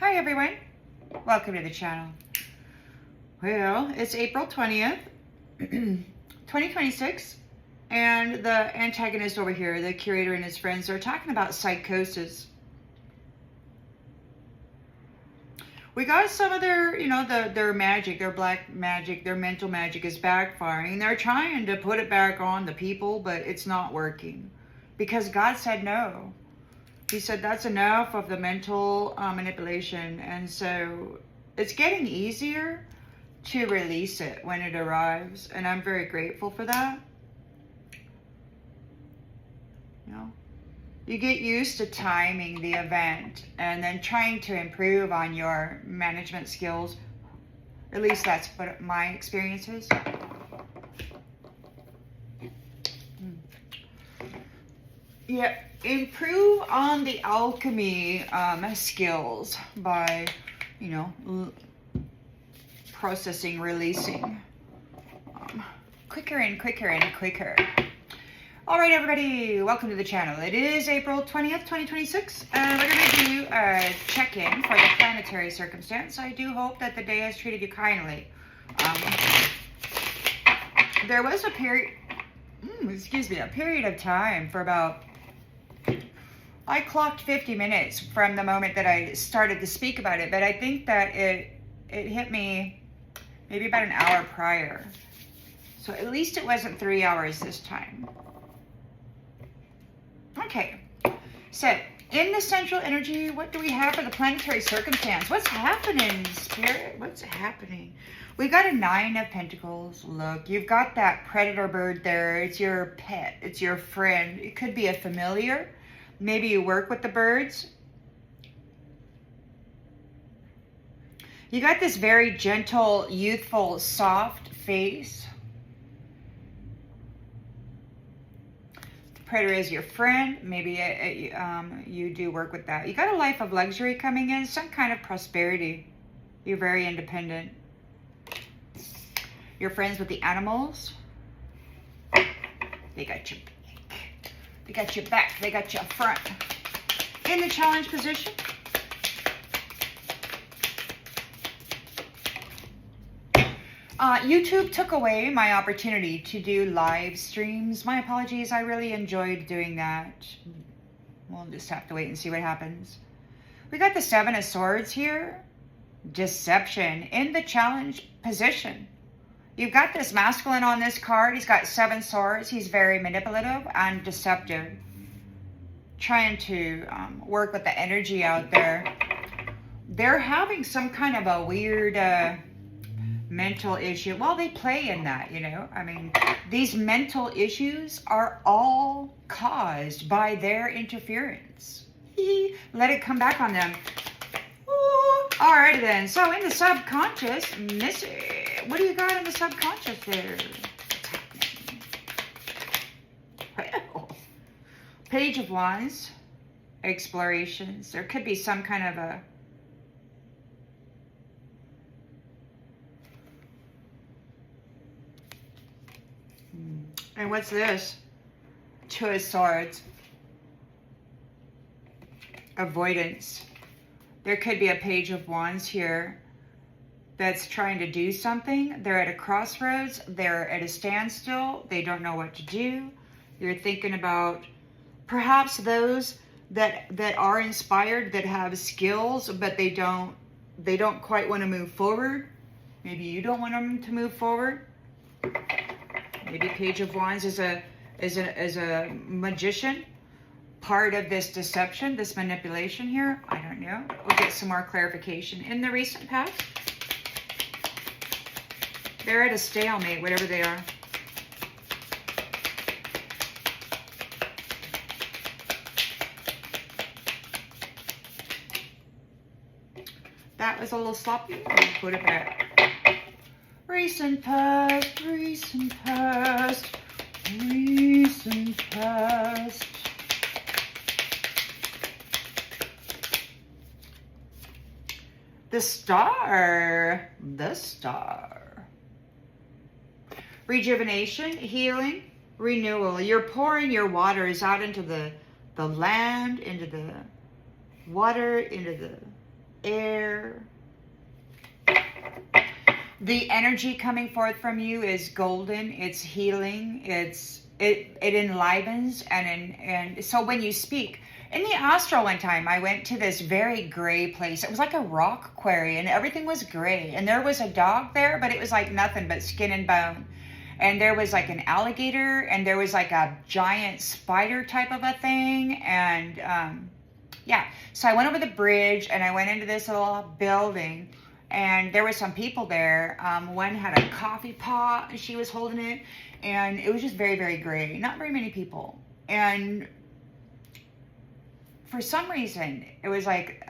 Hi everyone, welcome to the channel. Well, it's April 20th, 2026, and the antagonist over here, the curator and his friends, are talking about psychosis. We got some of their, their magic, their black magic, their mental magic is backfiring. They're trying to put it back on the people, but it's not working because God said no. He said that's enough of the mental manipulation, and so it's getting easier to release it when it arrives, and I'm very grateful for that. You get used to timing the event and then trying to improve on your management skills. At least that's what my experience is. Yeah, improve on the alchemy skills by, processing, releasing quicker and quicker and quicker. All right, everybody, welcome to the channel. It is April 20th, 2026, and we're going to do a check-in for the planetary circumstance. I do hope that the day has treated you kindly. There was a period, a period of time for about, I clocked 50 minutes from the moment that I started to speak about it, but I think that it hit me maybe about an hour prior. So at least it wasn't 3 hours this time. Okay, so in the central energy, what do we have for the planetary circumstance? What's happening, Spirit? What's happening? We got a 9 of Pentacles. Look, you've got that predator bird there. It's your pet. It's your friend. It could be a familiar. Maybe you work with the birds. You got this very gentle, youthful, soft face. The predator is your friend. Maybe you do work with that. You got a life of luxury coming in, some kind of prosperity. You're very independent. You're friends with the animals. They got your back. They got your back. They got your front. In the challenge position. YouTube took away my opportunity to do live streams. My apologies. I really enjoyed doing that. We'll just have to wait and see what happens. We got the 7 of Swords here. Deception in the challenge position. You've got this masculine on this card. He's got 7 swords. He's very manipulative and deceptive. Trying to work with the energy out there. They're having some kind of a weird mental issue. Well, they play in that, I mean, these mental issues are all caused by their interference. Let it come back on them. Ooh. All right, then. So in the subconscious, Missy. What do you got in the subconscious there? Well, Page of Wands, explorations. There could be some kind of a and what's this? 2 of Swords. Avoidance. There could be a Page of Wands here that's trying to do something. They're at a crossroads. They're at a standstill. They don't know what to do. You're thinking about perhaps those that are inspired, that have skills, but they don't quite want to move forward. Maybe you don't want them to move forward. Maybe Page of Wands is a magician, part of this deception, this manipulation here. I don't know. We'll get some more clarification. In the recent past, they're at a stalemate, whatever they are. That was a little sloppy. Let me put it back. Recent past, recent past, recent past. The star, the star. Rejuvenation, healing, renewal. You're pouring your waters out into the land, into the water, into the air. The energy coming forth from you is golden. It's healing. It enlivens, and so when you speak in the astral, one time I went to this very gray place. It was like a rock quarry, and everything was gray. And there was a dog there, but it was like nothing but skin and bone. And there was like an alligator, and there was like a giant spider type of a thing, and yeah. So I went over the bridge, and I went into this little building. And there were some people there. One had a coffee pot, and she was holding it. And it was just very, very gray. Not very many people. And for some reason, it was like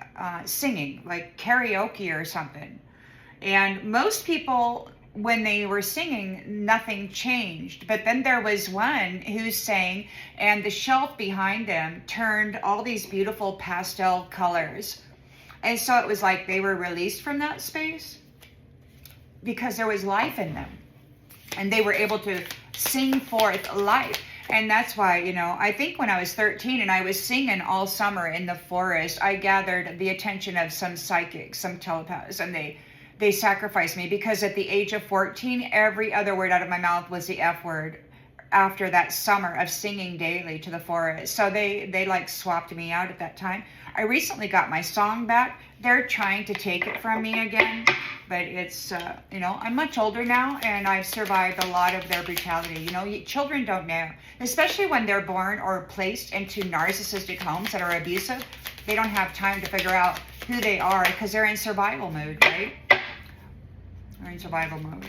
singing, like karaoke or something. And most people, when they were singing, nothing changed. But then there was one who sang, and the shelf behind them turned all these beautiful pastel colors. And so it was like they were released from that space because there was life in them. And they were able to sing forth life. And that's why, you know, I think when I was 13 and I was singing all summer in the forest, I gathered the attention of some psychics, some telepaths, and they sacrificed me because at the age of 14, every other word out of my mouth was the F word after that summer of singing daily to the forest. So they like swapped me out at that time. I recently got my song back. They're trying to take it from me again, but it's, you know, I'm much older now and I've survived a lot of their brutality. You know, children don't know, especially when they're born or placed into narcissistic homes that are abusive. They don't have time to figure out who they are because they're in survival mode, right? They're in survival mode.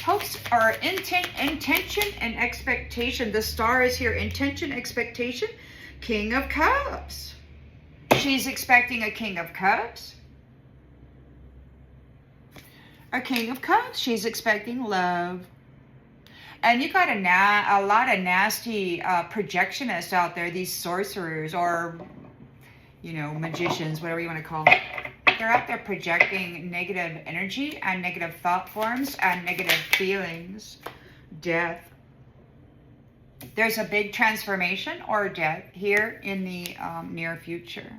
Hopes are intention and expectation. The star is here. Intention, expectation. King of Cups. She's expecting a King of Cups. A King of Cups. She's expecting love. And you got a lot of nasty projectionists out there. These sorcerers or, you know, magicians, whatever you want to call them. They're out there projecting negative energy and negative thought forms and negative feelings. Death. There's a big transformation or death here in the near future.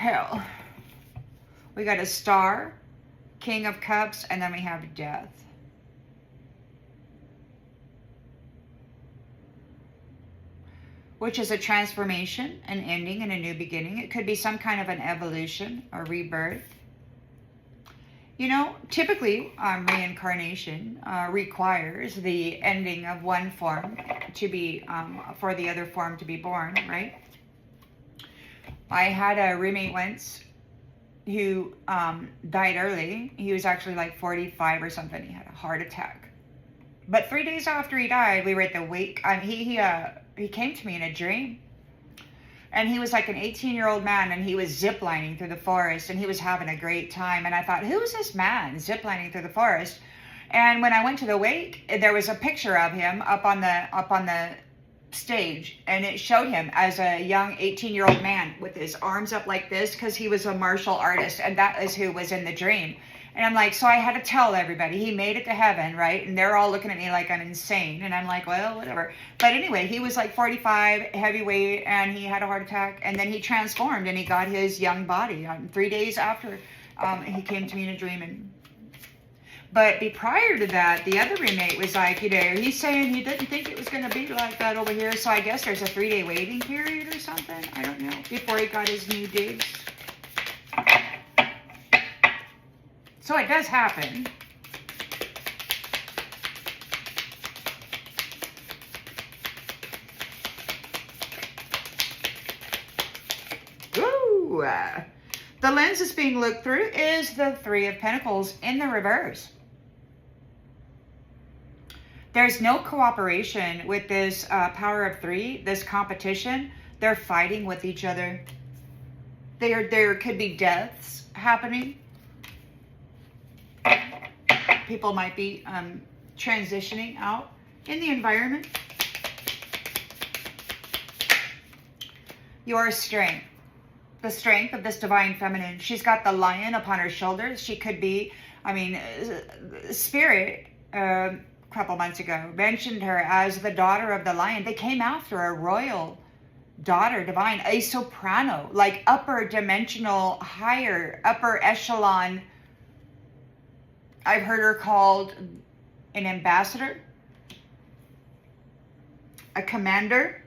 Well, we got a star, King of Cups, and then we have death. Which is a transformation, an ending, and a new beginning. It could be some kind of an evolution or rebirth. You know, typically reincarnation requires the ending of one form to be, for the other form to be born, right? I had a roommate once who died early. He was actually like 45 or something. He had a heart attack. But 3 days after he died, we were at the wake. He came to me in a dream. And he was like an 18-year-old man, and he was ziplining through the forest, and he was having a great time. And I thought, who is this man ziplining through the forest? And when I went to the wake, there was a picture of him up on the stage, and it showed him as a young 18-year-old man with his arms up like this because he was a martial artist, and that is who was in the dream. And I'm like, so I had to tell everybody he made it to heaven, right? And they're all looking at me like I'm insane. And I'm like, well, whatever. But anyway, he was like 45, heavyweight, and he had a heart attack. And then he transformed, and he got his young body 3 days after he came to me in a dream. But prior to that, the other roommate was like, you know, he's saying he didn't think it was going to be like that over here. So I guess there's a 3-day waiting period or something. I don't know. Before he got his new digs. So it does happen. Ooh. The lens that's being looked through is the Three of Pentacles in the reverse. There's no cooperation with this power of three, this competition. They're fighting with each other. There could be deaths happening. People might be transitioning out in the environment. Your strength. The strength of this divine feminine. She's got the lion upon her shoulders. She could be, I mean, Spirit, a couple months ago, mentioned her as the daughter of the lion. They came after a royal daughter divine, a soprano, like upper dimensional, higher, upper echelon. I've heard her called an ambassador, a commander,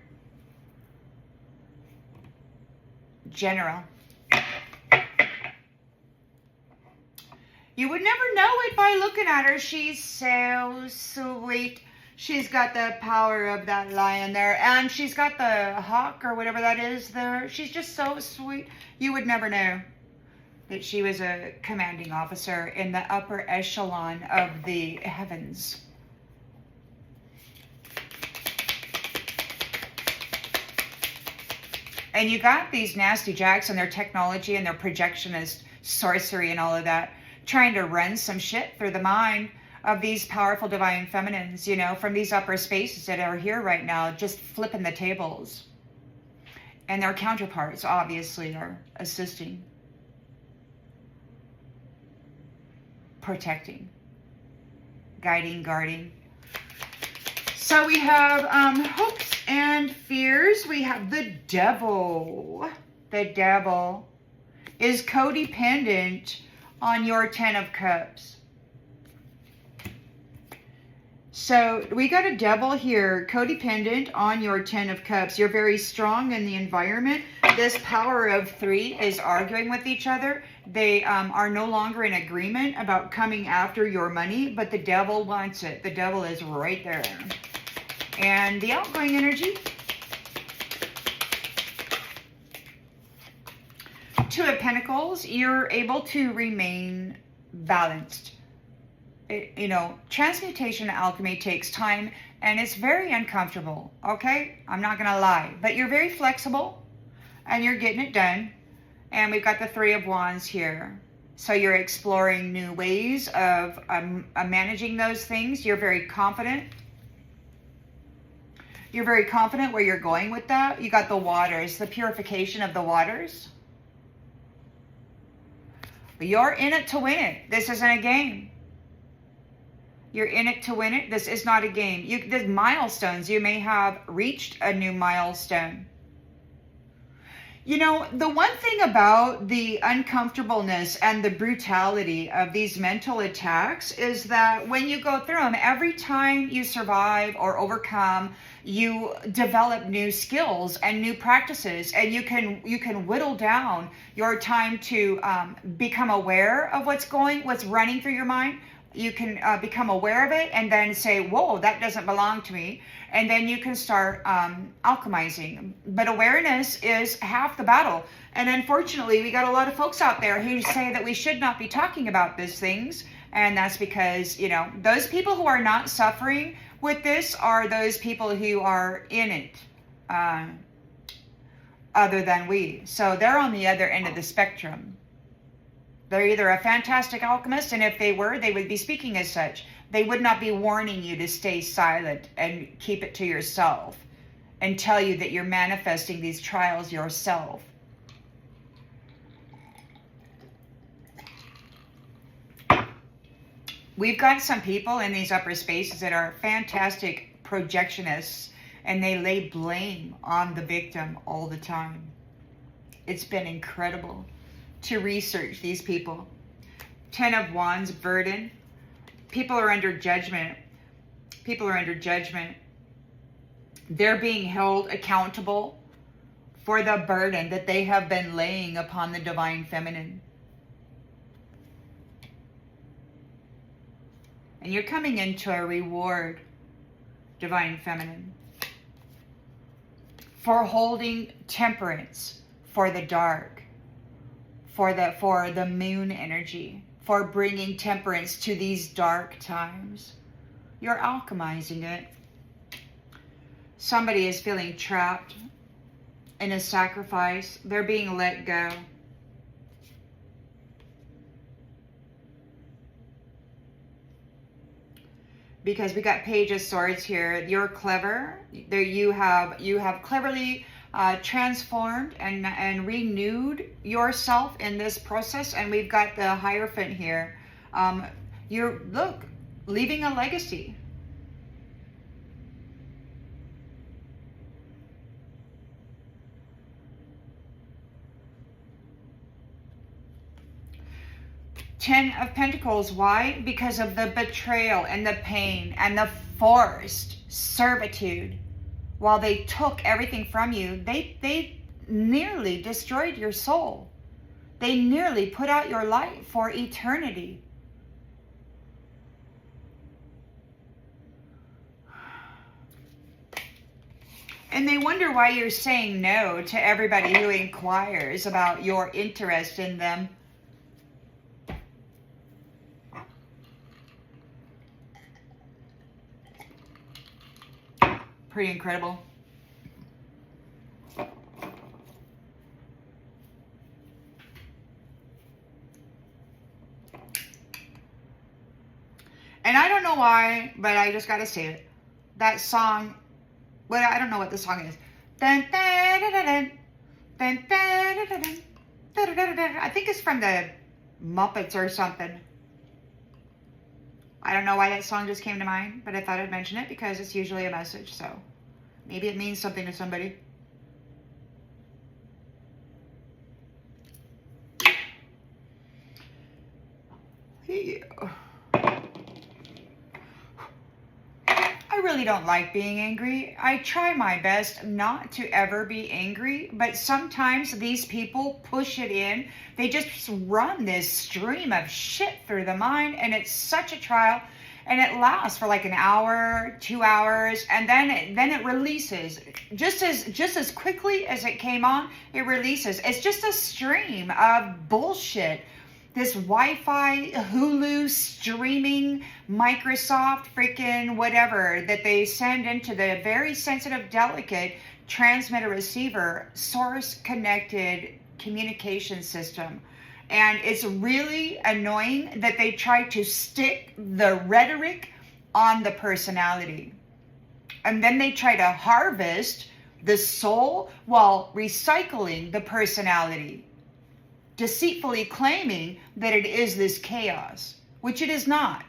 general. You would never know it by looking at her. She's so sweet. She's got the power of that lion there. And she's got the hawk or whatever that is there. She's just so sweet. You would never know that she was a commanding officer in the upper echelon of the heavens. And you got these nasty jacks and their technology and their projectionist sorcery and all of that, trying to run some shit through the mind of these powerful divine feminines, you know, from these upper spaces that are here right now, just flipping the tables. And their counterparts, obviously, are assisting, protecting, guiding, guarding. So we have hopes and fears. We have the devil. The devil is codependent on your 10 of Cups. So we got a devil here, codependent on your 10 of Cups. You're very strong in the environment. This power of 3 is arguing with each other. They are no longer in agreement about coming after your money, but the devil wants it. The devil is right there. And the outgoing energy. 2 of Pentacles, you're able to remain balanced. You know, transmutation and alchemy takes time and it's very uncomfortable, okay? I'm not gonna lie, but you're very flexible and you're getting it done. And we've got the 3 of Wands here. So you're exploring new ways of managing those things. You're very confident. You're very confident where you're going with that. You got the waters, the purification of the waters. But you're in it to win it. This isn't a game. You're in it to win it. This is not a game. There's milestones. You may have reached a new milestone. You know, the one thing about the uncomfortableness and the brutality of these mental attacks is that when you go through them, every time you survive or overcome, you develop new skills and new practices, and you can whittle down your time to become aware of what's running through your mind. You can become aware of it and then say, whoa, that doesn't belong to me. And then you can start alchemizing. But awareness is half the battle. And unfortunately, we got a lot of folks out there who say that we should not be talking about these things. And that's because, you know, those people who are not suffering with this are those people who are in it other than we. So they're on the other end of the spectrum. They're either a fantastic alchemist, and if they were, they would be speaking as such. They would not be warning you to stay silent and keep it to yourself and tell you that you're manifesting these trials yourself. We've got some people in these upper spaces that are fantastic projectionists, and they lay blame on the victim all the time. It's been incredible to research these people. 10 of Wands, burden. People are under judgment. People are under judgment. They're being held accountable for the burden that they have been laying upon the divine feminine. And you're coming into a reward, divine feminine, for holding temperance for the dark. For the moon energy, for bringing temperance to these dark times. You're alchemizing it. Somebody is feeling trapped in a sacrifice. They're being let go. Because we got Page of Swords here. You're clever. There you have cleverly transformed and renewed yourself in this process. And we've got the Hierophant here. You're leaving a legacy. Ten of Pentacles. Why? Because of the betrayal and the pain and the forced servitude. While they took everything from you, they nearly destroyed your soul. They nearly put out your light for eternity. And they wonder why you're saying no to everybody who inquires about your interest in them. Pretty incredible. And I don't know why, but I just gotta say it. That song, well, I don't know what the song is. I think it's from the Muppets or something. I don't know why that song just came to mind, but I thought I'd mention it because it's usually a message, so maybe it means something to somebody. Yeah. I really don't like being angry. I try my best not to ever be angry, but sometimes these people push it in. They just run this stream of shit through the mind, and it's such a trial, and it lasts for like an hour, 2 hours, and then it releases. Just as quickly as it came on, it releases. It's just a stream of bullshit. This Wi-Fi, Hulu, streaming, Microsoft, freaking whatever that they send into the very sensitive, delicate transmitter-receiver, source-connected communication system. And it's really annoying that they try to stick the rhetoric on the personality. And then they try to harvest the soul while recycling the personality, deceitfully claiming that it is this chaos, which it is not.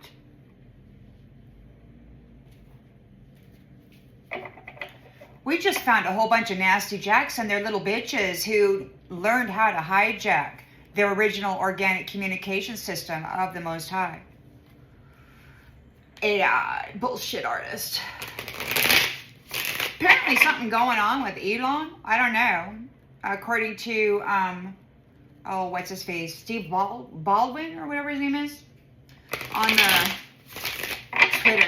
We just found a whole bunch of nasty jacks and their little bitches who learned how to hijack their original organic communication system of the Most High. A bullshit artist. Apparently something going on with Elon. I don't know. According to oh, what's his face? Steve Baldwin or whatever his name is on the Twitter.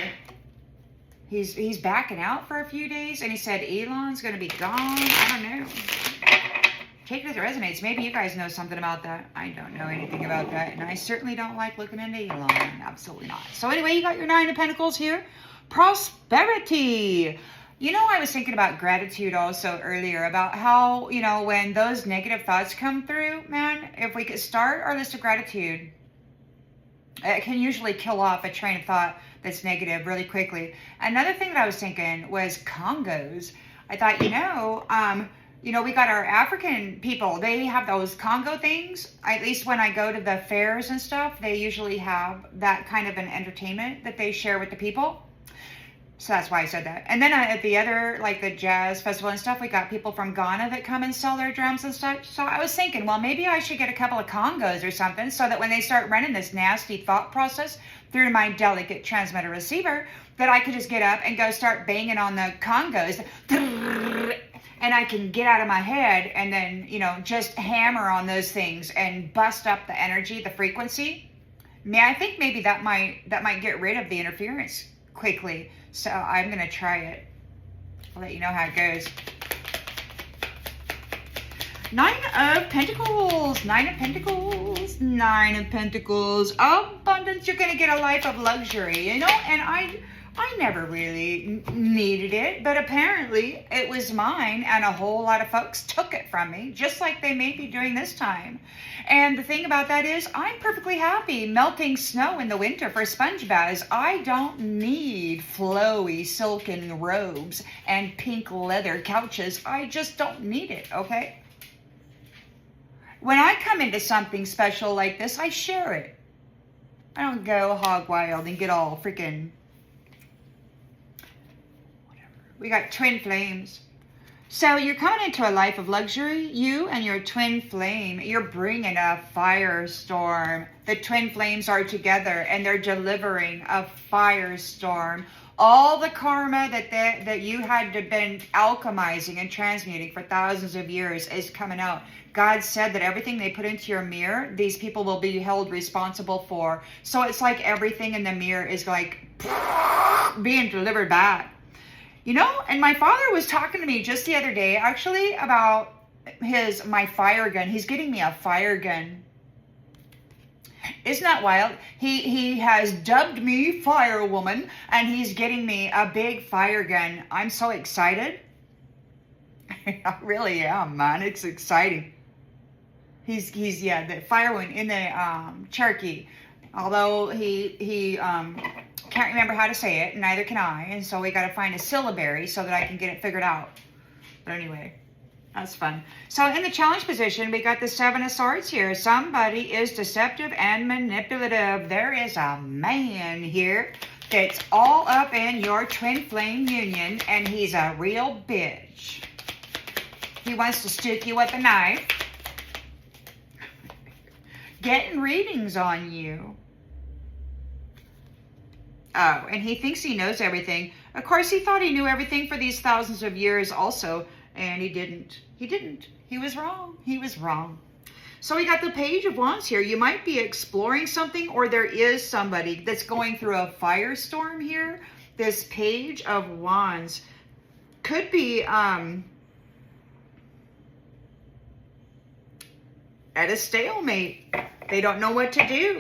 He's backing out for a few days, and he said Elon's going to be gone. I don't know. Take it as it resonates. Maybe you guys know something about that. I don't know anything about that, and I certainly don't like looking into Elon. Absolutely not. So anyway, you got your Nine of Pentacles here. Prosperity. You know, I was thinking about gratitude also earlier, about how, you know, when those negative thoughts come through, man, if we could start our list of gratitude, it can usually kill off a train of thought that's negative really quickly. Another thing that I was thinking was Congos. I thought, you know, we got our African people, they have those Congo things. At least when I go to the fairs and stuff, they usually have that kind of an entertainment that they share with the people. So that's why I said that. And then at the other, like the jazz festival and stuff, we got people from Ghana that come and sell their drums and stuff. So I was thinking, well, maybe I should get a couple of Congos or something so that when they start running this nasty thought process through my delicate transmitter receiver, that I could just get up and go start banging on the Congos. And I can get out of my head and then, you know, just hammer on those things and bust up the energy, the frequency. I think maybe that might get rid of the interference quickly. So I'm going to try it. I'll let you know how it goes. Nine of Pentacles. Nine of Pentacles. Nine of Pentacles. Abundance. You're going to get a life of luxury, you know, and I never really needed it, but apparently it was mine, and a whole lot of folks took it from me, just like they may be doing this time. And the thing about that is, I'm perfectly happy melting snow in the winter for sponge baths. I don't need flowy silken robes and pink leather couches. I just don't need it, okay? When I come into something special like this, I share it. I don't go hog wild and get all freaking... We got twin flames. So you're coming into a life of luxury. You and your twin flame, you're bringing a firestorm. The twin flames are together and they're delivering a firestorm. All the karma that you had to been alchemizing and transmuting for thousands of years is coming out. God said that everything they put into your mirror, these people will be held responsible for. So it's like everything in the mirror is like being delivered back. You know, and my father was talking to me just the other day, actually, about my fire gun. He's getting me a fire gun. Isn't that wild? He has dubbed me Fire Woman, and he's getting me a big fire gun. I'm so excited. I really am, man. It's exciting. He's the fire one in the Cherokee. Although he can't remember how to say it, and neither can I, and so we got to find a syllabary so that I can get it figured out. But anyway, that's fun. So in the challenge position, we got the Seven of Swords here. Somebody is deceptive and manipulative. There is a man here that's all up in your twin flame union, and he's a real bitch. He wants to stick you with a knife, getting readings on you. Oh, and he thinks he knows everything. Of course, he thought he knew everything for these thousands of years also, and he didn't. He didn't. He was wrong. He was wrong. So we got the Page of Wands here. You might be exploring something, or there is somebody that's going through a firestorm here. This Page of Wands could be at a stalemate. They don't know what to do.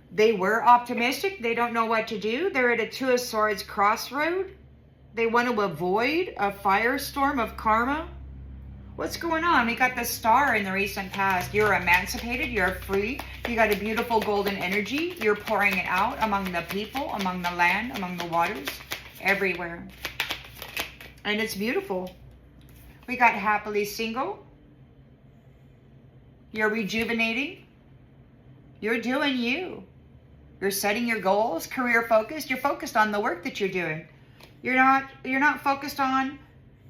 They were optimistic. They don't know what to do. They're at a Two of Swords crossroad. They want to avoid a firestorm of karma. What's going on? We got the Star in the recent past. You're emancipated. You're free. You got a beautiful golden energy. You're pouring it out among the people, among the land, among the waters, everywhere. And it's beautiful. We got happily single. You're rejuvenating. You're doing you. You're setting your goals, career focused. You're focused on the work that you're doing. You're not focused on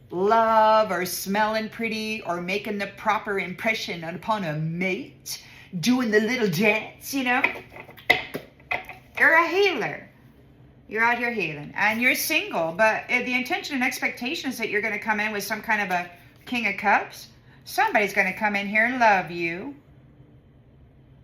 love or smelling pretty or making the proper impression upon a mate, doing the little dance, you know. You're a healer. You're out here healing. And you're single, but the intention and expectation is that you're going to come in with some kind of a King of Cups. Somebody's going to come in here and love you.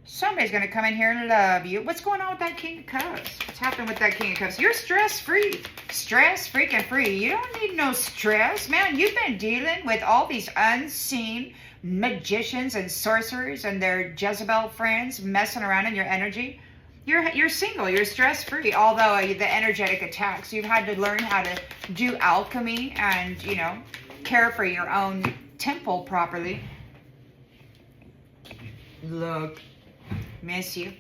Somebody's going to come in here and love you. What's going on with that King of Cups? What's happening with that King of Cups? You're stress-free. Stress freaking free. You don't need no stress. Man, you've been dealing with all these unseen magicians and sorcerers and their Jezebel friends messing around in your energy. You're single. You're stress-free. Although the energetic attacks, you've had to learn how to do alchemy and, you know, care for your own temple properly. Look. Miss you.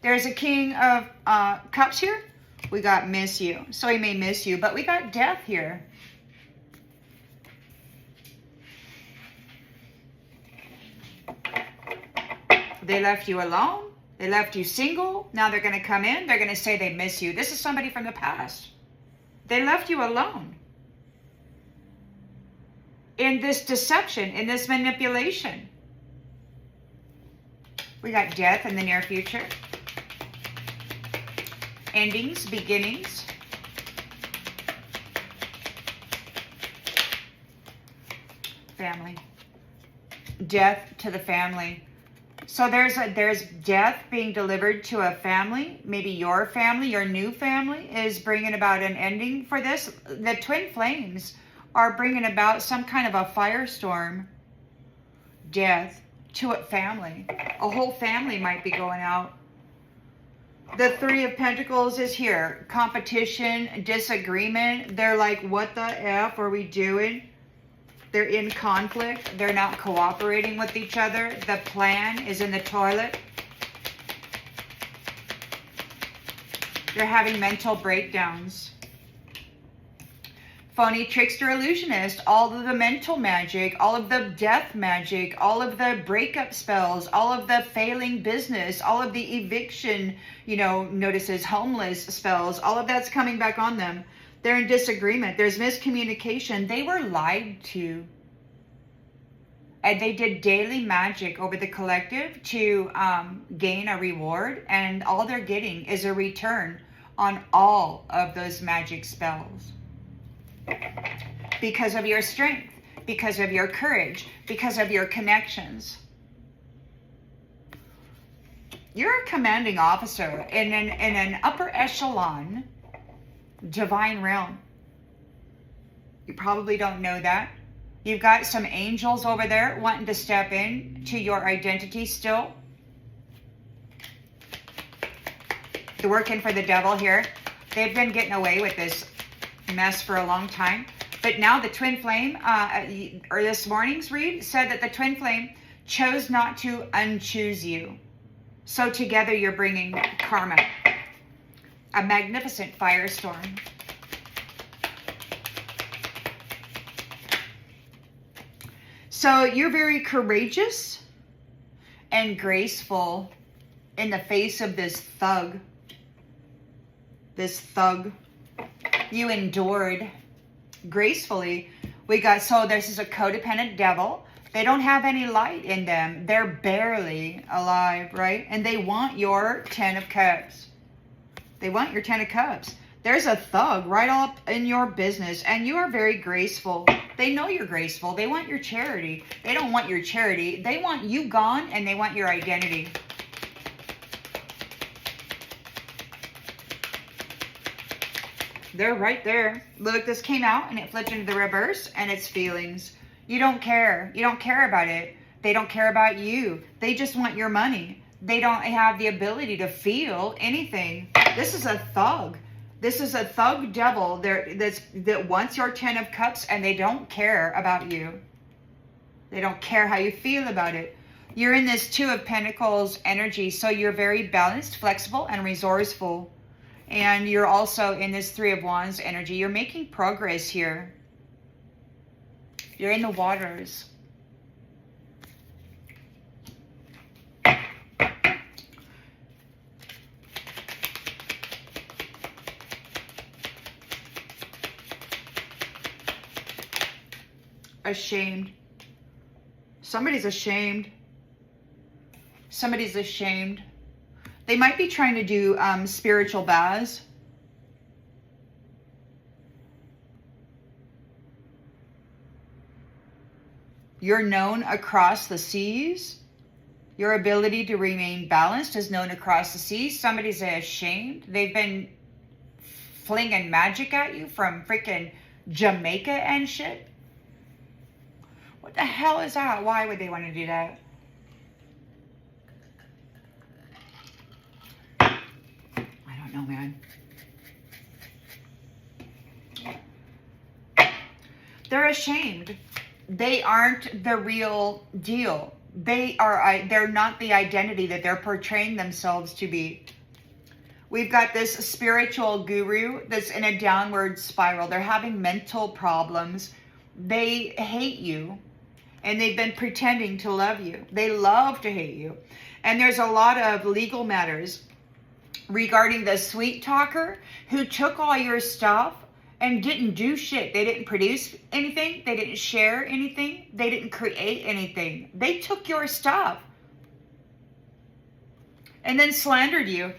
There's a King of Cups here. We got miss you. So he may miss you. But we got death here. They left you alone. They left you single. Now they're going to come in. They're going to say they miss you. This is somebody from the past. They left you alone. In this deception, in this manipulation. We got death in the near future. Endings, beginnings. Family. Death to the family. So there's death being delivered to a family. Maybe your family, your new family is bringing about an ending for this. The twin flames are bringing about some kind of a firestorm. Death to a family. A whole family might be going out. The Three of Pentacles is here. Competition, disagreement. They're like, what the F are we doing? They're in conflict. They're not cooperating with each other. The plan is in the toilet. They're having mental breakdowns. Phony, trickster, illusionist, all of the mental magic, all of the death magic, all of the breakup spells, all of the failing business, all of the eviction, you know, notices, homeless spells, all of that's coming back on them. They're in disagreement. There's miscommunication. They were lied to. And they did daily magic over the collective to gain a reward. And all they're getting is a return on all of those magic spells. Because of your strength, because of your courage, because of your connections. You're a commanding officer in an upper echelon divine realm. You probably don't know that. You've got some angels over there wanting to step in to your identity still. They're working for the devil here. They've been getting away with this mess for a long time. But now the twin flame, or this morning's read, said that the twin flame chose not to unchoose you. So together you're bringing karma. A magnificent firestorm. So you're very courageous and graceful in the face of this thug. This thug. You endured gracefully. So this is a codependent devil. They don't have any light in them. They're barely alive, right? And they want your 10 of cups. They want your 10 of cups. There's a thug right up in your business, and you are very graceful. They know you're graceful. They want your charity. They don't want your charity. They want you gone, and they want your identity. They're right there. Look, this came out, and it flipped into the reverse, and it's feelings. You don't care. You don't care about it. They don't care about you. They just want your money. They don't have the ability to feel anything. This is a thug. This is a thug devil that wants your 10 of cups, and they don't care about you. They don't care how you feel about it. You're in this 2 of Pentacles energy, so you're very balanced, flexible, and resourceful. And you're also in this 3 of Wands energy. You're making progress here. You're in the waters. Ashamed. Somebody's ashamed. Somebody's ashamed. They might be trying to do spiritual baths. You're known across the seas. Your ability to remain balanced is known across the seas. Somebody's ashamed. They've been flinging magic at you from freaking Jamaica and shit. What the hell is that? Why would they want to do that? I don't know, man. They're ashamed. They aren't the real deal. They're not the identity that they're portraying themselves to be. We've got this spiritual guru that's in a downward spiral. They're having mental problems. They hate you. And they've been pretending to love you. They love to hate you. And there's a lot of legal matters regarding the sweet talker who took all your stuff and didn't do shit. They didn't produce anything. They didn't share anything. They didn't create anything. They took your stuff and then slandered you.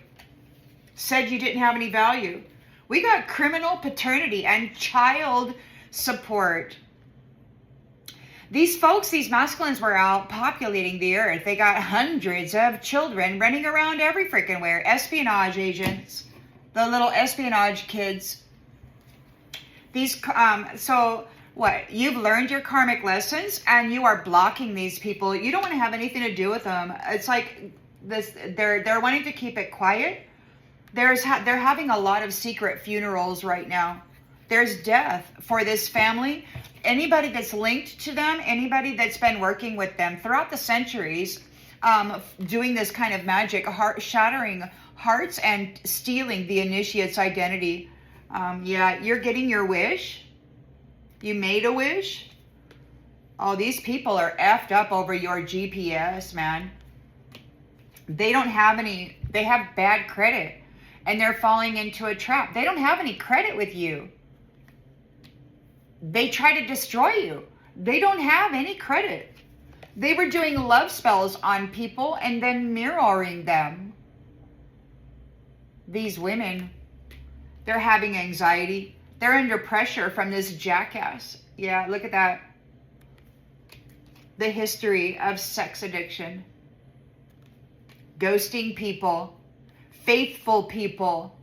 Said you didn't have any value. We got criminal paternity and child support. These folks, these masculines were out populating the earth. They got hundreds of children running around every freaking where. Espionage agents. The little espionage kids. These, so what? You've learned your karmic lessons and you are blocking these people. You don't want to have anything to do with them. It's like this, they're wanting to keep it quiet. They're having a lot of secret funerals right now. There's death for this family. Anybody that's linked to them, anybody that's been working with them throughout the centuries, doing this kind of magic, shattering hearts and stealing the initiate's identity. Yeah, you're getting your wish. You made a wish. Oh, these people are effed up over your GPS, man. They don't have any, they have bad credit. And they're falling into a trap. They don't have any credit with you. They try to destroy you. They don't have any credit. They were doing love spells on people and then mirroring them. These women, they're having anxiety. They're under pressure from this jackass. Yeah, look at that. The history of sex addiction. Ghosting people. Faithful people.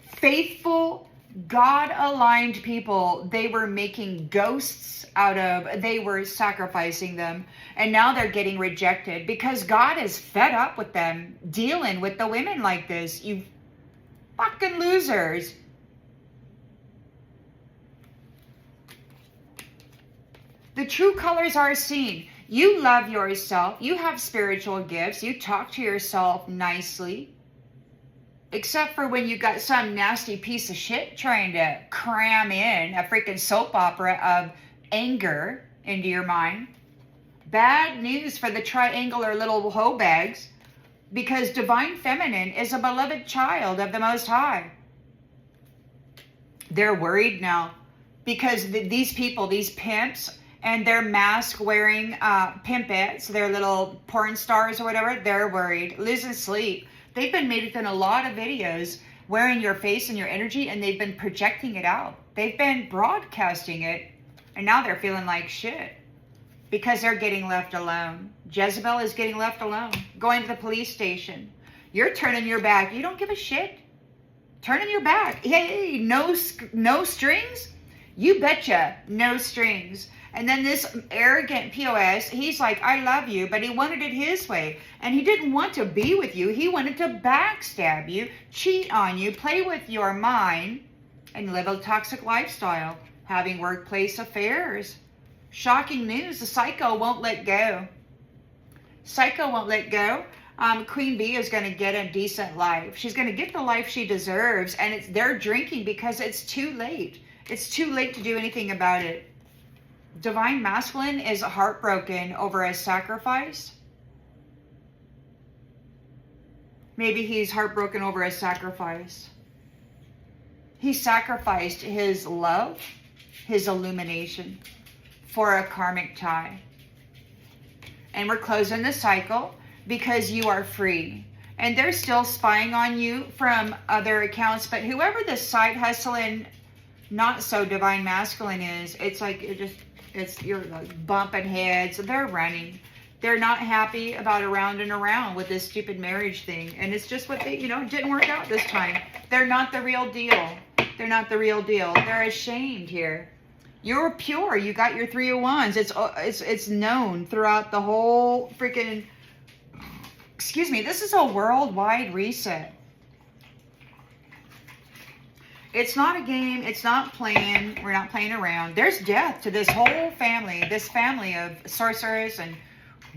Faithful, God-aligned people. They were making ghosts out of. They were sacrificing them. And now they're getting rejected because God is fed up with them dealing with the women like this. You fucking losers. The true colors are seen. You love yourself. You have spiritual gifts. You talk to yourself nicely. Except for when you got some nasty piece of shit trying to cram in a freaking soap opera of anger into your mind. Bad news for the triangular little hoe bags, because Divine Feminine is a beloved child of the Most High. They're worried now because these people, these pimps, and their mask wearing pimpettes, their little porn stars or whatever, they're worried, losing sleep. They've been making a lot of videos wearing your face and your energy, and they've been projecting it out. They've been broadcasting it, and now they're feeling like shit because they're getting left alone. Jezebel is getting left alone, going to the police station. You're turning your back. You don't give a shit. Turning your back. Hey, no strings? You betcha, no strings. And then this arrogant POS, he's like, I love you, but he wanted it his way. And he didn't want to be with you. He wanted to backstab you, cheat on you, play with your mind, and live a toxic lifestyle, having workplace affairs. Shocking news, the psycho won't let go. Psycho won't let go. Queen Bee is going to get a decent life. She's going to get the life she deserves, and they're drinking because it's too late. It's too late to do anything about it. Divine Masculine is heartbroken over a sacrifice. Maybe he's heartbroken over a sacrifice. He sacrificed his love, his illumination, for a karmic tie. And we're closing the cycle because you are free. And they're still spying on you from other accounts. But whoever this side hustling, not so Divine Masculine is, it's like you're like bumping heads. They're running. They're not happy about around and around with this stupid marriage thing. And it's just what they, it didn't work out this time. They're not the real deal. They're not the real deal. They're ashamed here. You're pure. You got your 3 of Wands. It's known throughout the whole freaking, excuse me, this is a worldwide reset. It's not a game. It's not playing. We're not playing around. There's death to this whole family. This family of sorcerers and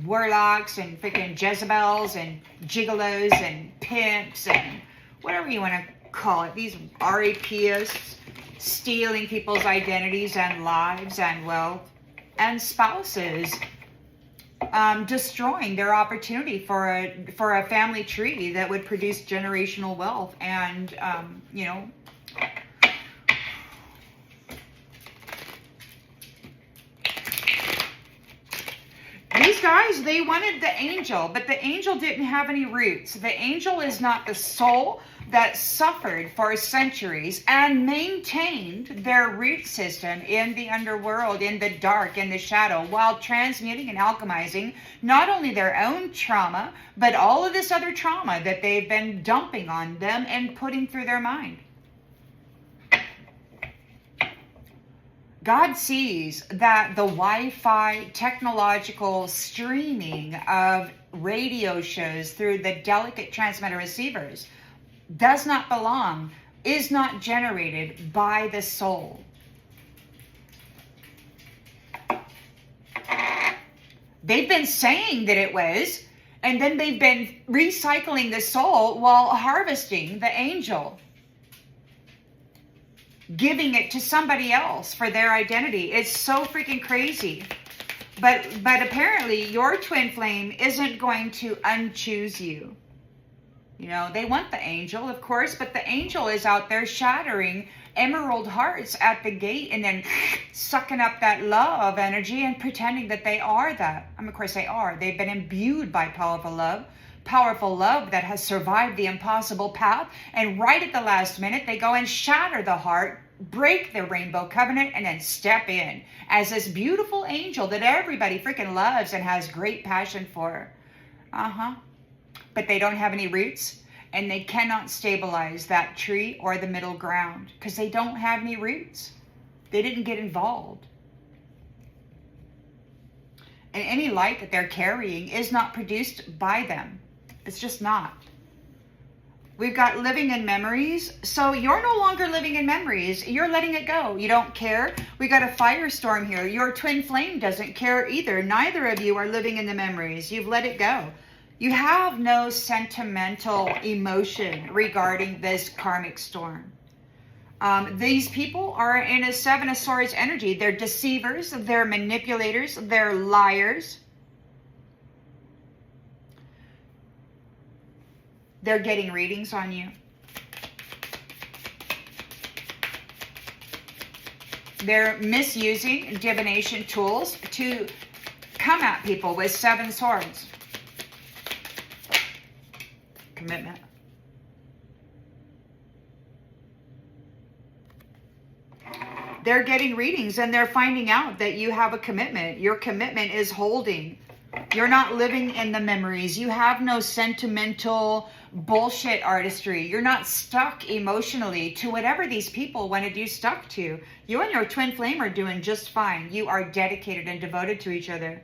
warlocks and freaking Jezebels and gigolos and pimps and whatever you want to call it. These rapists stealing people's identities and lives and wealth, and spouses destroying their opportunity for a family tree that would produce generational wealth and these guys, they wanted the angel, but the angel didn't have any roots. The angel is not the soul that suffered for centuries and maintained their root system in the underworld, in the dark, in the shadow, while transmuting and alchemizing not only their own trauma, but all of this other trauma that they've been dumping on them and putting through their mind. God sees that the Wi-Fi technological streaming of radio shows through the delicate transmitter receivers does not belong, is not generated by the soul. They've been saying that it was, and then they've been recycling the soul while harvesting the angel, giving it to somebody else for their identity. It's so freaking crazy. But apparently your twin flame isn't going to unchoose you. They want the angel, of course, but the angel is out there shattering emerald hearts at the gate and then sucking up that love energy and pretending that they are that. I mean, of course they are. They've been imbued by powerful love that has survived the impossible path. And right at the last minute, they go and shatter the heart, break the rainbow covenant, and then step in as this beautiful angel that everybody freaking loves and has great passion for. But they don't have any roots. And they cannot stabilize that tree or the middle ground because they don't have any roots. They didn't get involved. And any light that they're carrying is not produced by them. It's just not. We've got living in memories. So you're no longer living in memories. You're letting it go. You don't care. We got a firestorm here. Your twin flame doesn't care either. Neither of you are living in the memories. You've let it go. You have no sentimental emotion regarding this karmic storm. These people are in a Seven of Swords energy. They're deceivers, they're manipulators, they're liars. They're getting readings on you. They're misusing divination tools to come at people with 7 swords. Commitment. They're getting readings and they're finding out that you have a commitment. Your commitment is holding. You're not living in the memories. You have no sentimental bullshit artistry. You're not stuck emotionally to whatever these people wanted you stuck to. You and your twin flame are doing just fine. You are dedicated and devoted to each other.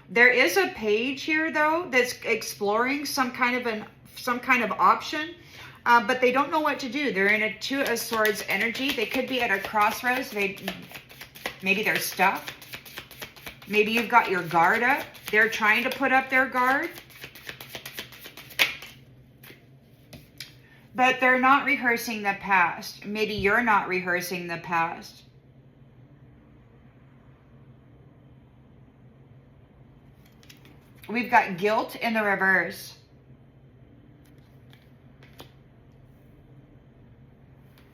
There is a page here though that's exploring some kind of option, but they don't know what to do. They're in a Two of Swords energy. They could be at a crossroads. Maybe they're stuck. Maybe you've got your guard up. They're trying to put up their guard. But they're not rehearsing the past. Maybe you're not rehearsing the past. We've got guilt in the reverse.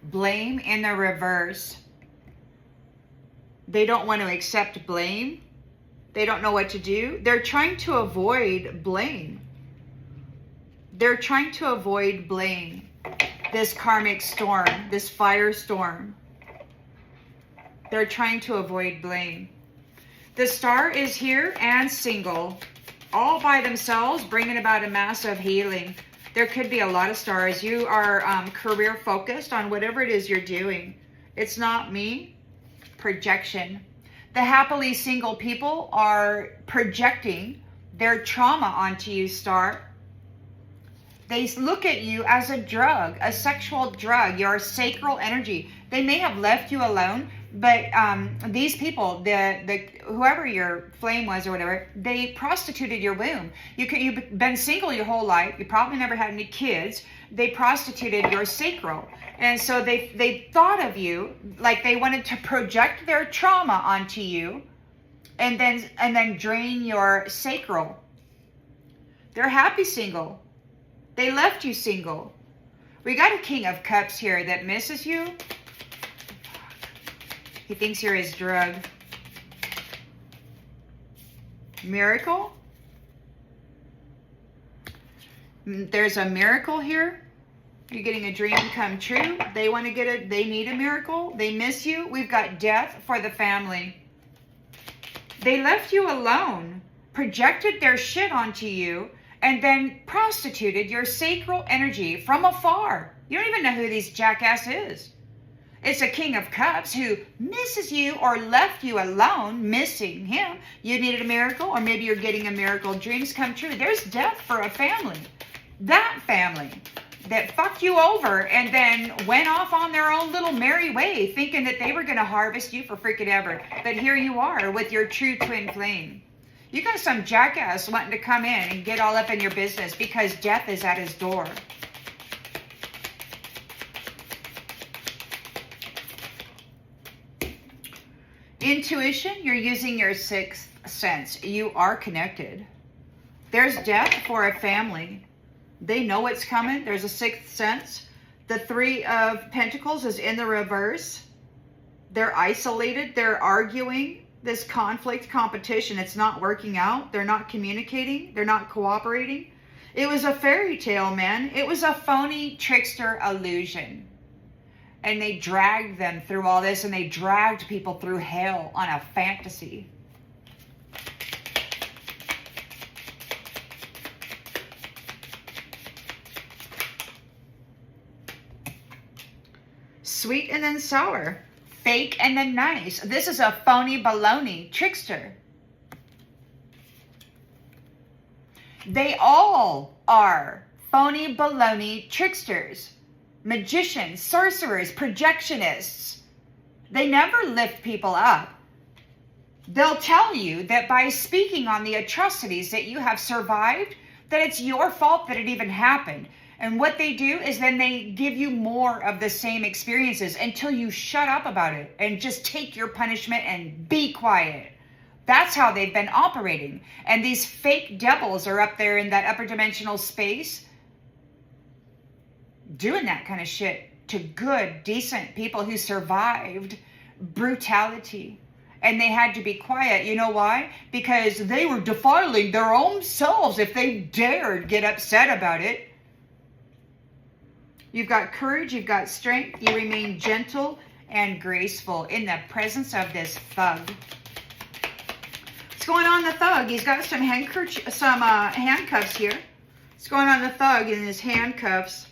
Blame in the reverse. They don't want to accept blame. They don't know what to do. They're trying to avoid blame. They're trying to avoid blame. This karmic storm, this firestorm. They're trying to avoid blame. The star is here and single. All by themselves, bringing about a massive healing. There could be a lot of stars. You are career focused on whatever it is you're doing. It's not me. Projection. The happily single people are projecting their trauma onto you, star. They look at you as a drug, a sexual drug, your sacral energy. They may have left you alone, but these people, whoever your flame was or whatever, they prostituted your womb. You've been single your whole life. You probably never had any kids. They prostituted your sacral. And so they thought of you like they wanted to project their trauma onto you and then drain your sacral. They're happy single. They left you single. We got a King of Cups here that misses you. He thinks you're his drug. Miracle. There's a miracle here. You're getting a dream come true. They want to they need a miracle. They miss you. We've got death for the family. They left you alone, projected their shit onto you, and then prostituted your sacral energy from afar. You don't even know who this jackass is. It's a King of Cups who misses you or left you alone, missing him. You needed a miracle, or maybe you're getting a miracle. Dreams come true. There's death for a family. That family that fucked you over and then went off on their own little merry way, thinking that they were going to harvest you for freaking ever. But here you are with your true twin flame. You got some jackass wanting to come in and get all up in your business because death is at his door. Intuition, you're using your sixth sense. You are connected. There's death for a family. They know what's coming. There's a sixth sense. The Three of Pentacles is in the reverse. They're isolated. They're arguing. This conflict, competition, it's not working out. They're not communicating. They're not cooperating. It was a fairy tale, man. It was a phony trickster illusion. And they dragged them through all this, and they dragged people through hell on a fantasy. Sweet and then sour. Fake and then nice. This is a phony baloney trickster. They all are phony baloney tricksters, magicians, sorcerers, projectionists. They never lift people up. They'll tell you that by speaking on the atrocities that you have survived, that it's your fault that it even happened. And what they do is then they give you more of the same experiences until you shut up about it and just take your punishment and be quiet. That's how they've been operating. And these fake devils are up there in that upper dimensional space doing that kind of shit to good, decent people who survived brutality. And they had to be quiet. You know why? Because they were defiling their own selves if they dared get upset about it. You've got courage, you've got strength, you remain gentle and graceful in the presence of this thug. What's going on the thug? He's got some handcuffs here. What's going on the thug in his handcuffs?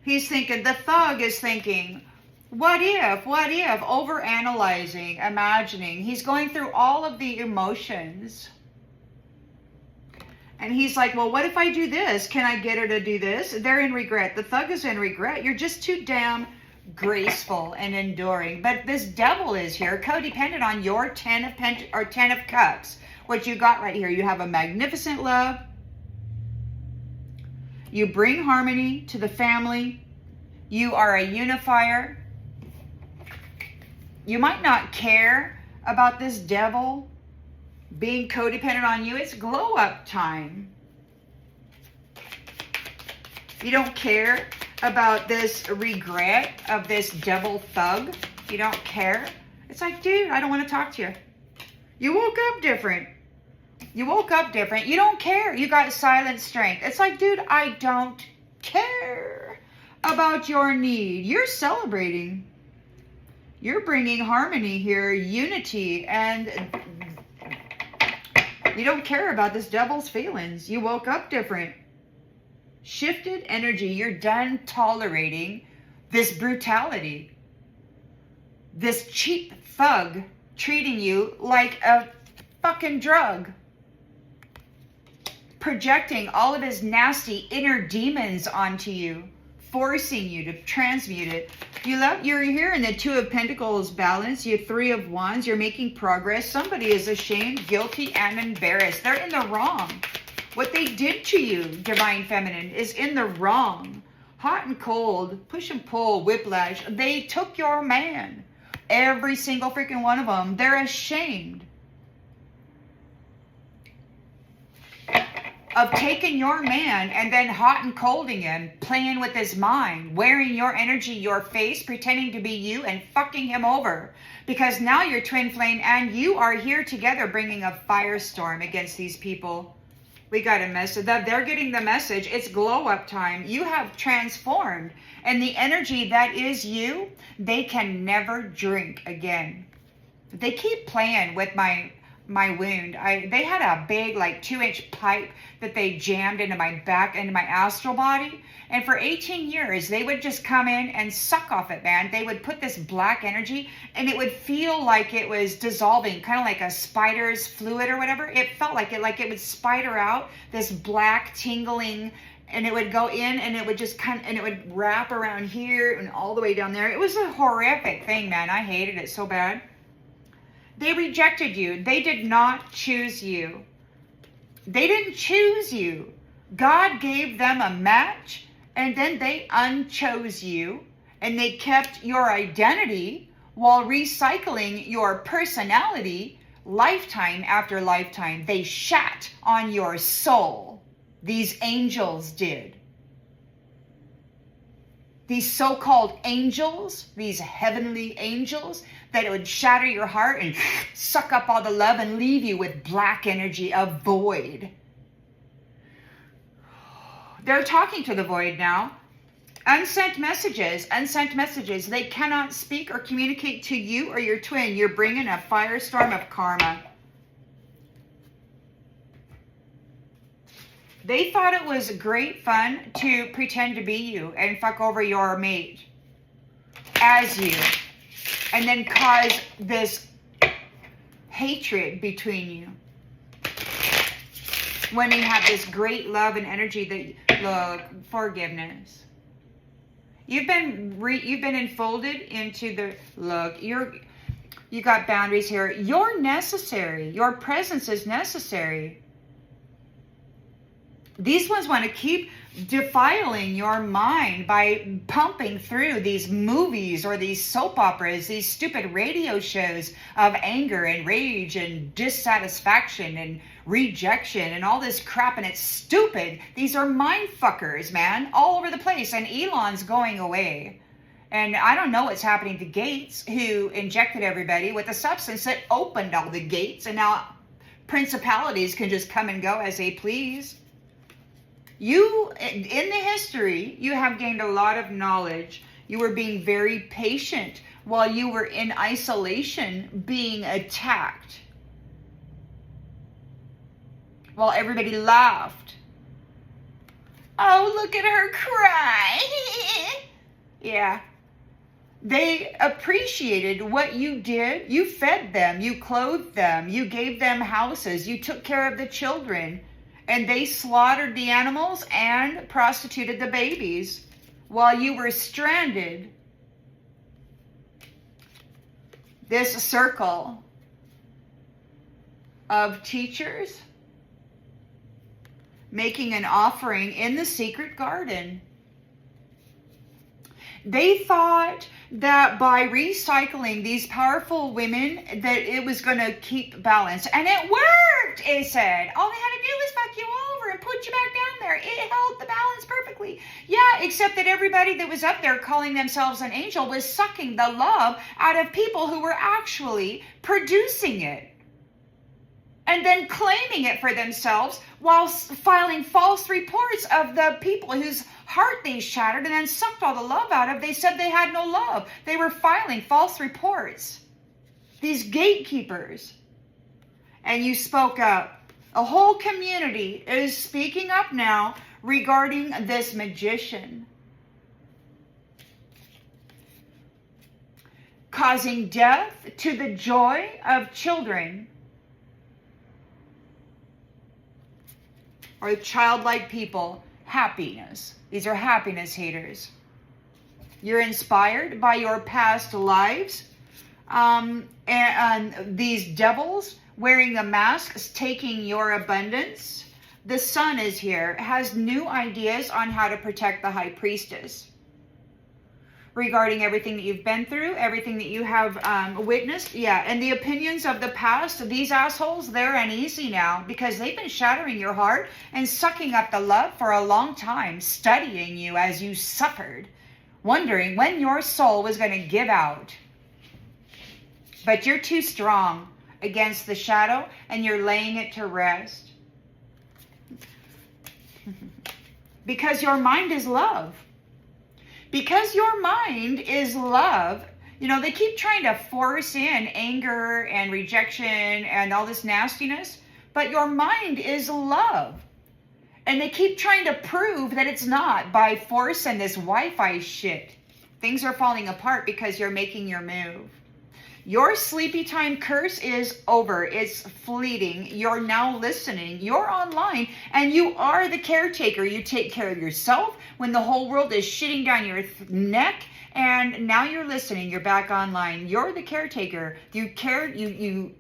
He's thinking, the thug is thinking, what if, overanalyzing, imagining. He's going through all of the emotions. And he's like, well, what if I do this? Can I get her to do this? They're in regret. The thug is in regret. You're just too damn graceful and enduring. But this devil is here, codependent on your 10 of Cups. What you got right here, you have a magnificent love. You bring harmony to the family. You are a unifier. You might not care about this devil being codependent on you. It's glow up time. You don't care about this regret of this devil thug. You don't care. It's like, dude, I don't want to talk to you. You woke up different. You woke up different. You don't care. You got silent strength. It's like, dude, I don't care about your need. You're celebrating. You're bringing harmony here, unity, and you don't care about this devil's feelings. You woke up different. Shifted energy. You're done tolerating this brutality. This cheap thug treating you like a fucking drug. Projecting all of his nasty inner demons onto you. Forcing you to transmute it. You're here in the Two of Pentacles balance. You have Three of Wands. You're making progress. Somebody is ashamed, guilty, and embarrassed. They're in the wrong. What they did to you, Divine Feminine, is in the wrong. Hot and cold, push and pull, whiplash. They took your man. Every single freaking one of them. They're ashamed of taking your man and then hot and colding him, playing with his mind, wearing your energy, your face, pretending to be you and fucking him over. Because now you're twin flame and you are here together bringing a firestorm against these people. We got a message. They're getting the message. It's glow up time. You have transformed. And the energy that is you, they can never drink again. They keep playing with my wound. They had a big, like 2-inch pipe that they jammed into my back, into my astral body. And for 18 years, they would just come in and suck off it, man. They would put this black energy and it would feel like it was dissolving, kind of like a spider's fluid or whatever. It felt like it would spider out this black tingling, and it would go in and it would just and it would wrap around here and all the way down there. It was a horrific thing, man. I hated it so bad. They rejected you. They did not choose you. They didn't choose you. God gave them a match, and then they unchose you, and they kept your identity while recycling your personality lifetime after lifetime. They shat on your soul. These angels did. these so-called angels, these heavenly angels, that it would shatter your heart and suck up all the love and leave you with black energy, a void. They're talking to the void now. Unsent messages. They cannot speak or communicate to you or your twin. You're bringing a firestorm of karma. They thought it was great fun to pretend to be you and fuck over your mate as you, and then cause this hatred between you. When they have this great love and energy that, look, forgiveness. You've been enfolded into the, look, you got boundaries here. You're necessary. Your presence is necessary. These ones want to keep defiling your mind by pumping through these movies or these soap operas, these stupid radio shows of anger and rage and dissatisfaction and rejection and all this crap, and it's stupid. These are mind fuckers, man, all over the place. And Elon's going away. And I don't know what's happening to Gates, who injected everybody with a substance that opened all the gates, and now principalities can just come and go as they please. You, in the history, you have gained a lot of knowledge. You were being very patient while you were in isolation being attacked. While everybody laughed. Oh, look at her cry. Yeah. They appreciated what you did. You fed them. You clothed them. You gave them houses. You took care of the children. And they slaughtered the animals and prostituted the babies while you were stranded. This circle of teachers making an offering in the secret garden. They thought that by recycling these powerful women that it was going to keep balance. And it worked, it said. All they had to do was fuck you over and put you back down there. It held the balance perfectly. Yeah, except that everybody that was up there calling themselves an angel was sucking the love out of people who were actually producing it. And then claiming it for themselves while filing false reports of the people whose heart they shattered and then sucked all the love out of. They said they had no love. They were filing false reports. These gatekeepers. And you spoke up. A whole community is speaking up now regarding this magician. Causing death to the joy of children. Or childlike people. Happiness. These are happiness haters. You're inspired by your past lives. And these devils wearing the masks, taking your abundance. The sun is here, has new ideas on how to protect the high priestess. Regarding everything that you've been through, everything that you have witnessed. Yeah, and the opinions of the past, these assholes, they're uneasy now because they've been shattering your heart and sucking up the love for a long time, studying you as you suffered, wondering when your soul was going to give out. But you're too strong against the shadow and you're laying it to rest. Because your mind is love. Because your mind is love, you know, they keep trying to force in anger and rejection and all this nastiness, but your mind is love. And they keep trying to prove that it's not by force and this Wi-Fi shit. Things are falling apart because you're making your move. Your sleepy time curse is over. It's fleeting. You're now listening. You're online and you are the caretaker. You take care of yourself when the whole world is shitting down your neck, and now you're listening. You're back online. You're the caretaker. You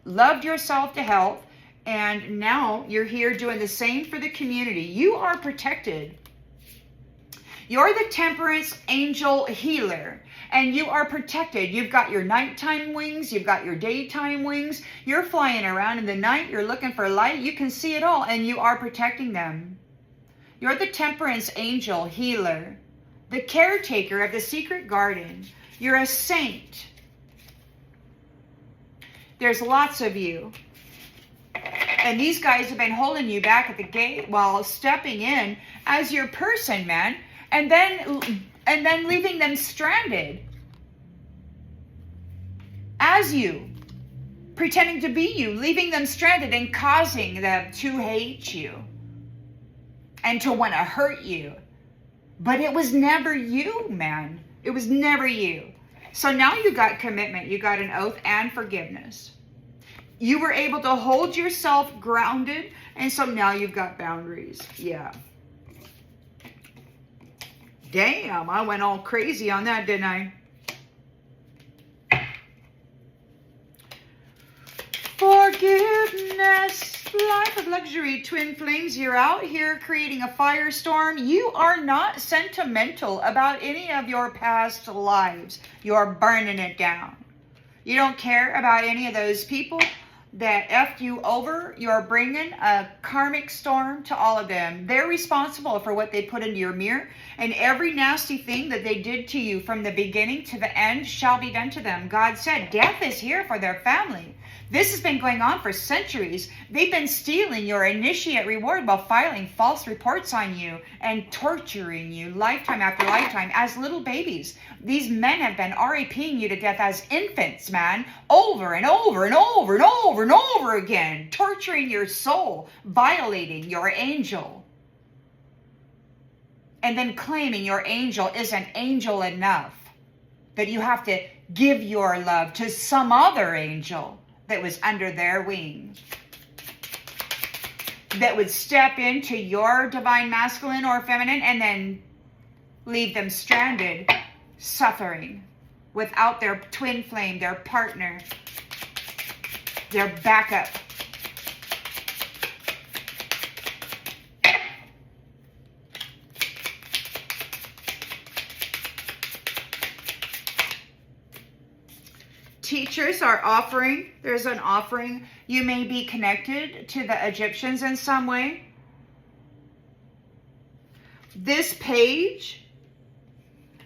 loved yourself to health, and now you're here doing the same for the community. You are protected. You're the temperance angel healer. And you are protected. You've got your nighttime wings. You've got your daytime wings. You're flying around in the night. You're looking for light. You can see it all. And you are protecting them. You're the temperance angel healer. the caretaker of the secret garden. You're a saint. There's lots of you. And these guys have been holding you back at the gate while stepping in as your person, man. And then leaving them stranded. As you. Pretending to be you. Leaving them stranded and causing them to hate you. And to want to hurt you. But it was never you, man. It was never you. So now you got commitment. You got an oath and forgiveness. You were able to hold yourself grounded. And so now you've got boundaries. Yeah. Damn, I went all crazy on that, didn't I? Forgiveness. Life of luxury, twin flames. You're out here creating a firestorm. You are not sentimental about any of your past lives. You're burning it down. You don't care about any of those people that effed you over. You're bringing a karmic storm to all of them. They're responsible for what they put into your mirror, and every nasty thing that they did to you from the beginning to the end shall be done to them. God said death is here for their family. This has been going on for centuries. They've been stealing your initiate reward while filing false reports on you and torturing you lifetime after lifetime as little babies. These men have been RAPing you to death as infants, man, over and over and over and over and over again, torturing your soul, violating your angel, and then claiming your angel isn't angel enough, that you have to give your love to some other angel that was under their wing, that would step into your divine masculine or feminine and then leave them stranded, suffering, without their twin flame, their partner, their backup. Teachers are offering, there's an offering. You may be connected to the Egyptians in some way. This page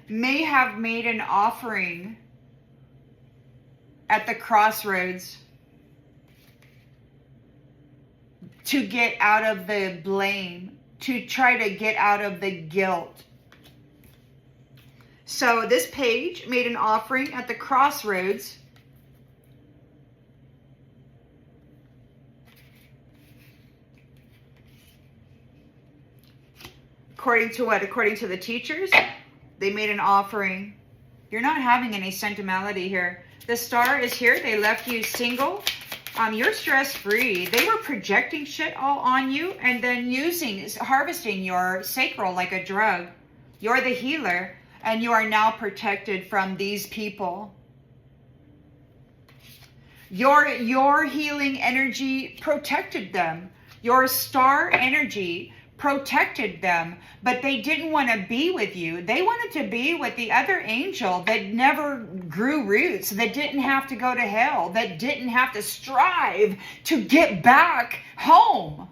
may have made an offering at the crossroads to get out of the blame, to try to get out of the guilt. So this page made an offering at the crossroads according to what? According to the teachers, they made an offering. You're not having any sentimentality here. The star is here. They left you single. You're stress-free. They were projecting shit all on you and then harvesting your sacral like a drug. You're the healer, and you are now protected from these people. Your healing energy protected them. Your star energy protected them, but they didn't want to be with you. They wanted to be with the other angel that never grew roots, that didn't have to go to hell, that didn't have to strive to get back home.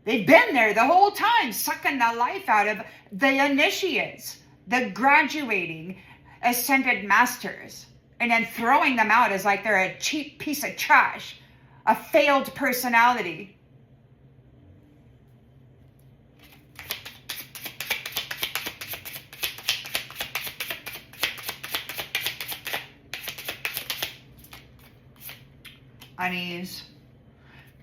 They've been there the whole time, sucking the life out of the initiates, the graduating ascended masters, and then throwing them out as like they're a cheap piece of trash, a failed personality. Unease.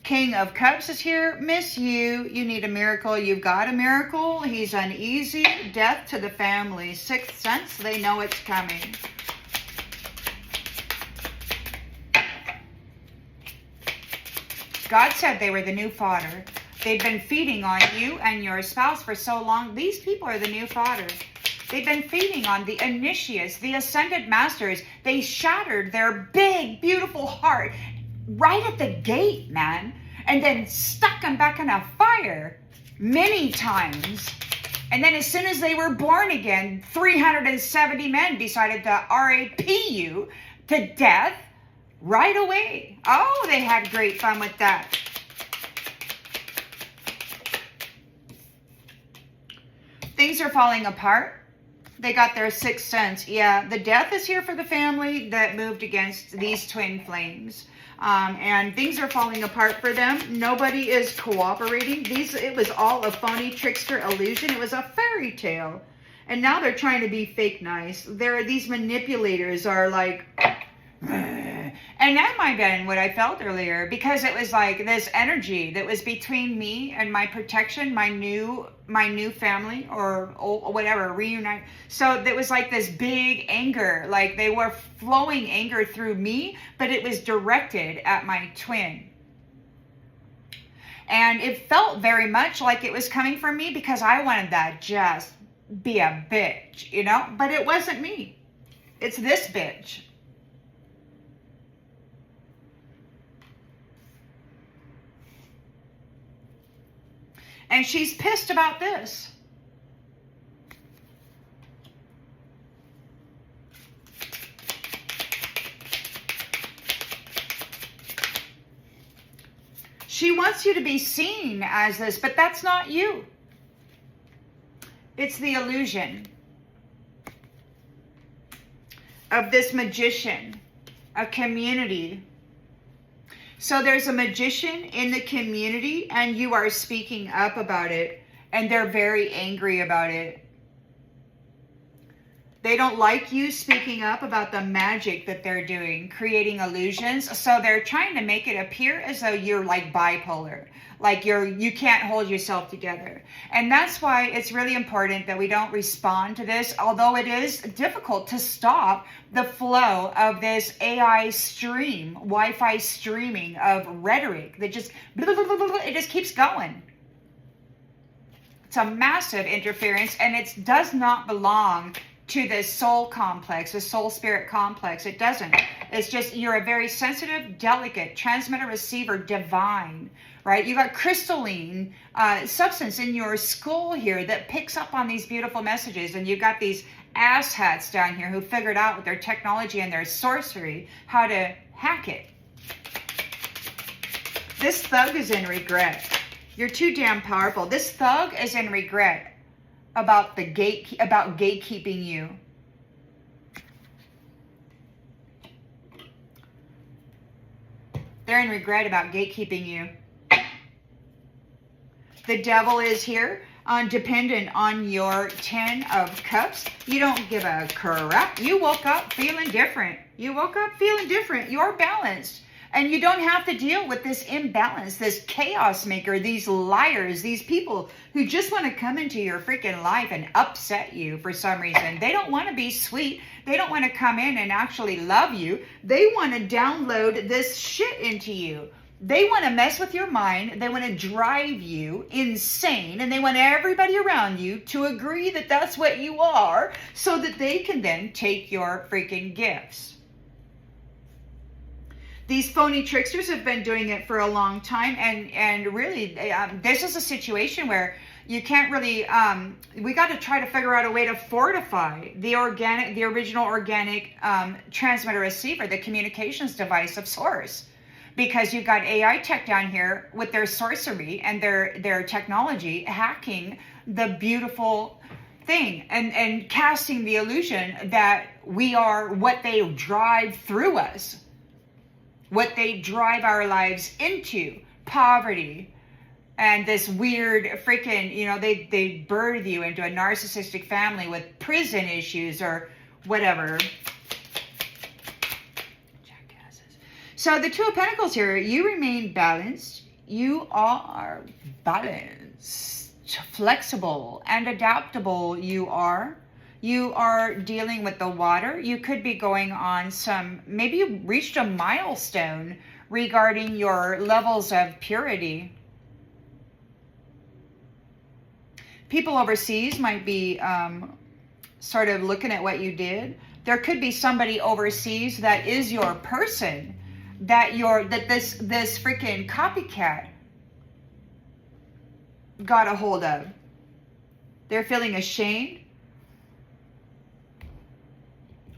King of Cups is here. Miss you. You need a miracle. You've got a miracle. He's uneasy. Death to the family. Sixth sense. They know it's coming. God said they were the new fodder. They've been feeding on you and your spouse for so long. These people are the new fodder. They've been feeding on the initiates, the ascended masters. They shattered their big, beautiful heart right at the gate, man, and then stuck them back in a fire many times. And then as soon as they were born again, 370 men decided to RAP you to death right away. Oh, they had great fun with that. Things are falling apart. They got their sixth sense. Yeah, the death is here for the family that moved against these twin flames. And things are falling apart for them. Nobody is cooperating. It was all a phony trickster illusion. It was a fairy tale. And now they're trying to be fake nice. These manipulators are like... And that might have been what I felt earlier, because it was like this energy that was between me and my protection, my new family, or whatever, reunite. So there was like this big anger, like they were flowing anger through me, but it was directed at my twin. And it felt very much like it was coming from me, because I wanted that just be a bitch, you know, but it wasn't me. It's this bitch. And she's pissed about this. She wants you to be seen as this, but that's not you. It's the illusion of this magician, a community. So there's a magician in the community, and you are speaking up about it, and they're very angry about it. They don't like you speaking up about the magic that they're doing, creating illusions. So they're trying to make it appear as though you're like bipolar, like you can't hold yourself together. And that's why it's really important that we don't respond to this, although it is difficult to stop the flow of this AI stream, Wi-Fi streaming of rhetoric that just, it just keeps going. It's a massive interference, and it does not belong to the soul complex, the soul spirit complex. It doesn't. It's just, you're a very sensitive, delicate transmitter, receiver, divine, right? You got crystalline substance in your skull here that picks up on these beautiful messages, and you got these asshats down here who figured out with their technology and their sorcery how to hack it. This thug is in regret. You're too damn powerful. This thug is in regret about gatekeeping you. They're in regret about gatekeeping you. The devil is here, dependent on your 10 of cups. You don't give a crap. You woke up feeling different. You woke up feeling different. You're balanced. And you don't have to deal with this imbalance, this chaos maker, these liars, these people who just want to come into your freaking life and upset you for some reason. They don't want to be sweet. They don't want to come in and actually love you. They want to download this shit into you. They want to mess with your mind. They want to drive you insane. And they want everybody around you to agree that that's what you are, so that they can then take your freaking gifts. These phony tricksters have been doing it for a long time, and really, this is a situation where you can't really, we got to try to figure out a way to fortify the original organic transmitter receiver, the communications device of source. Because you've got AI tech down here with their sorcery and their technology hacking the beautiful thing and casting the illusion that we are what they drive through us. What they drive our lives into, poverty, and this weird freaking, you know, they birth you into a narcissistic family with prison issues or whatever. Jackasses. So the Two of Pentacles here, you remain balanced. You are balanced, flexible, and adaptable. You are dealing with the water. You could be going on maybe you reached a milestone regarding your levels of purity. People overseas might be sort of looking at what you did. There could be somebody overseas that is your person, that this freaking copycat got a hold of. They're feeling ashamed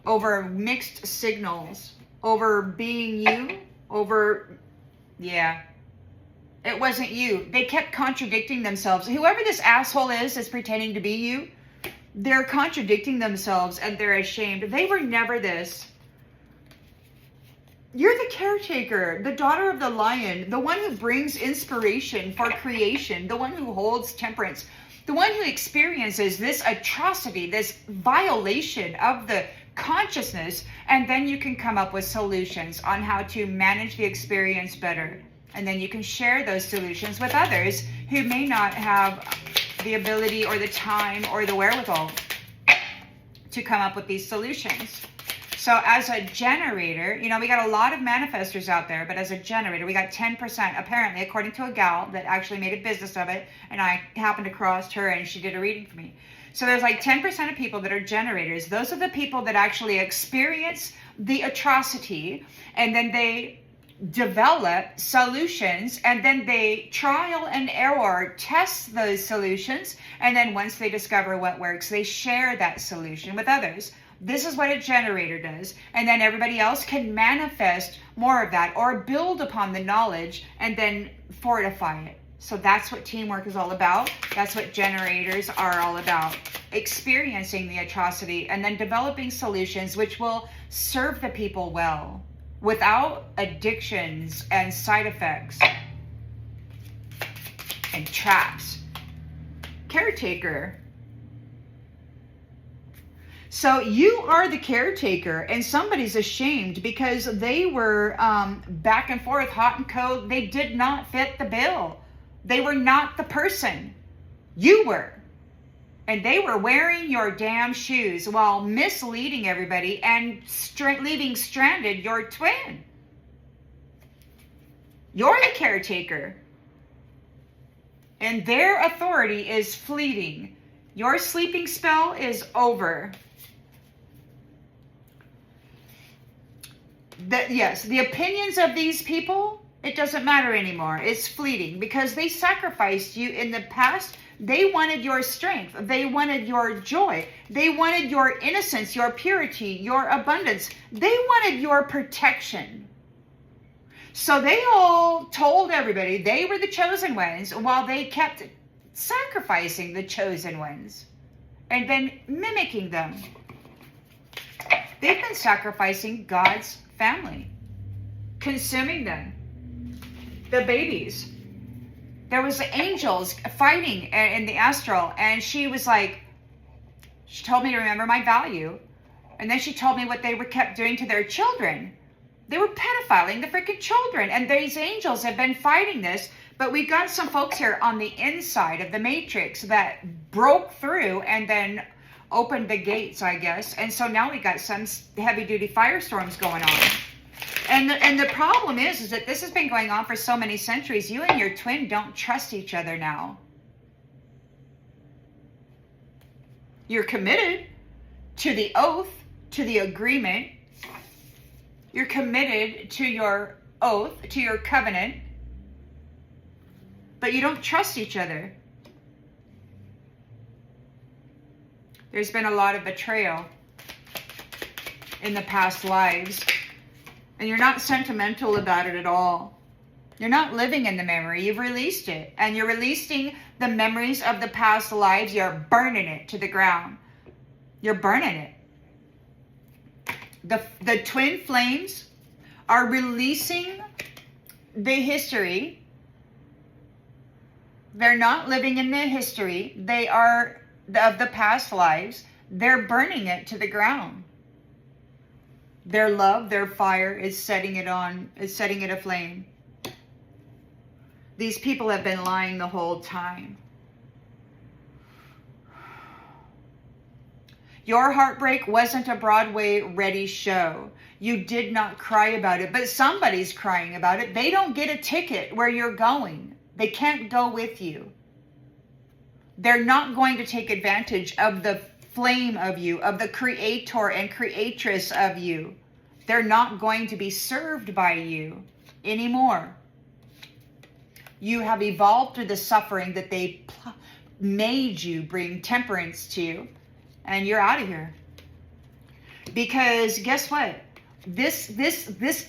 over mixed signals, over being you, it wasn't you. They kept contradicting themselves. Whoever this asshole is that's pretending to be you, They're contradicting themselves and they're ashamed. They were never this. You're the caretaker, the daughter of the lion, the one who brings inspiration for creation, the one who holds temperance, the one who experiences this atrocity, this violation of the consciousness, and then you can come up with solutions on how to manage the experience better. And then you can share those solutions with others who may not have the ability or the time or the wherewithal to come up with these solutions. So as a generator, you know, we got a lot of manifestors out there, but as a generator, we got 10%, apparently, according to a gal that actually made a business of it, and I happened to cross her and she did a reading for me. So there's like 10% of people that are generators. Those are the people that actually experience the atrocity, and then they develop solutions, and then they trial and error test those solutions, and then once they discover what works, they share that solution with others. This is what a generator does, and then everybody else can manifest more of that or build upon the knowledge and then fortify it. So that's what teamwork is all about. That's what generators are all about. Experiencing the atrocity and then developing solutions which will serve the people well, without addictions and side effects and traps. Caretaker. So you are the caretaker, and somebody's ashamed because they were back and forth, hot and cold. They did not fit the bill. They were not the person. You were. And they were wearing your damn shoes while misleading everybody and leaving stranded your twin. You're the caretaker. And their authority is fleeting. Your sleeping spell is over. The opinions of these people, it doesn't matter anymore. It's fleeting because they sacrificed you in the past. They wanted your strength. They wanted your joy. They wanted your innocence, your purity, your abundance. They wanted your protection. So they all told everybody they were the chosen ones while they kept sacrificing the chosen ones and then mimicking them. They've been sacrificing God's family, consuming them, the babies. There was angels fighting in the astral, and she was like, she told me to remember my value, and then she told me what they were kept doing to their children. They were pedophiling the freaking children, and these angels have been fighting this, but we got some folks here on the inside of the matrix that broke through and then opened the gates, I guess. And so now we got some heavy-duty firestorms going on. And the problem is that this has been going on for so many centuries. You and your twin don't trust each other now. You're committed to the oath, to the agreement. You're committed to your oath, to your covenant. But you don't trust each other. There's been a lot of betrayal in the past lives. And you're not sentimental about it at all. You're not living in the memory. You've released it. And you're releasing the memories of the past lives. You're burning it to the ground. You're burning it. The twin flames are releasing the history. They're not living in the history. They are of the past lives. They're burning it to the ground. Their love, their fire is setting it aflame. These people have been lying the whole time. Your heartbreak wasn't a Broadway-ready show. You did not cry about it, but somebody's crying about it. They don't get a ticket where you're going. They can't go with you. They're not going to take advantage of the flame of you, of the creator and creatress of you. They're not going to be served by you anymore. You have evolved through the suffering that they made you bring temperance to, and you're out of here. Because guess what? This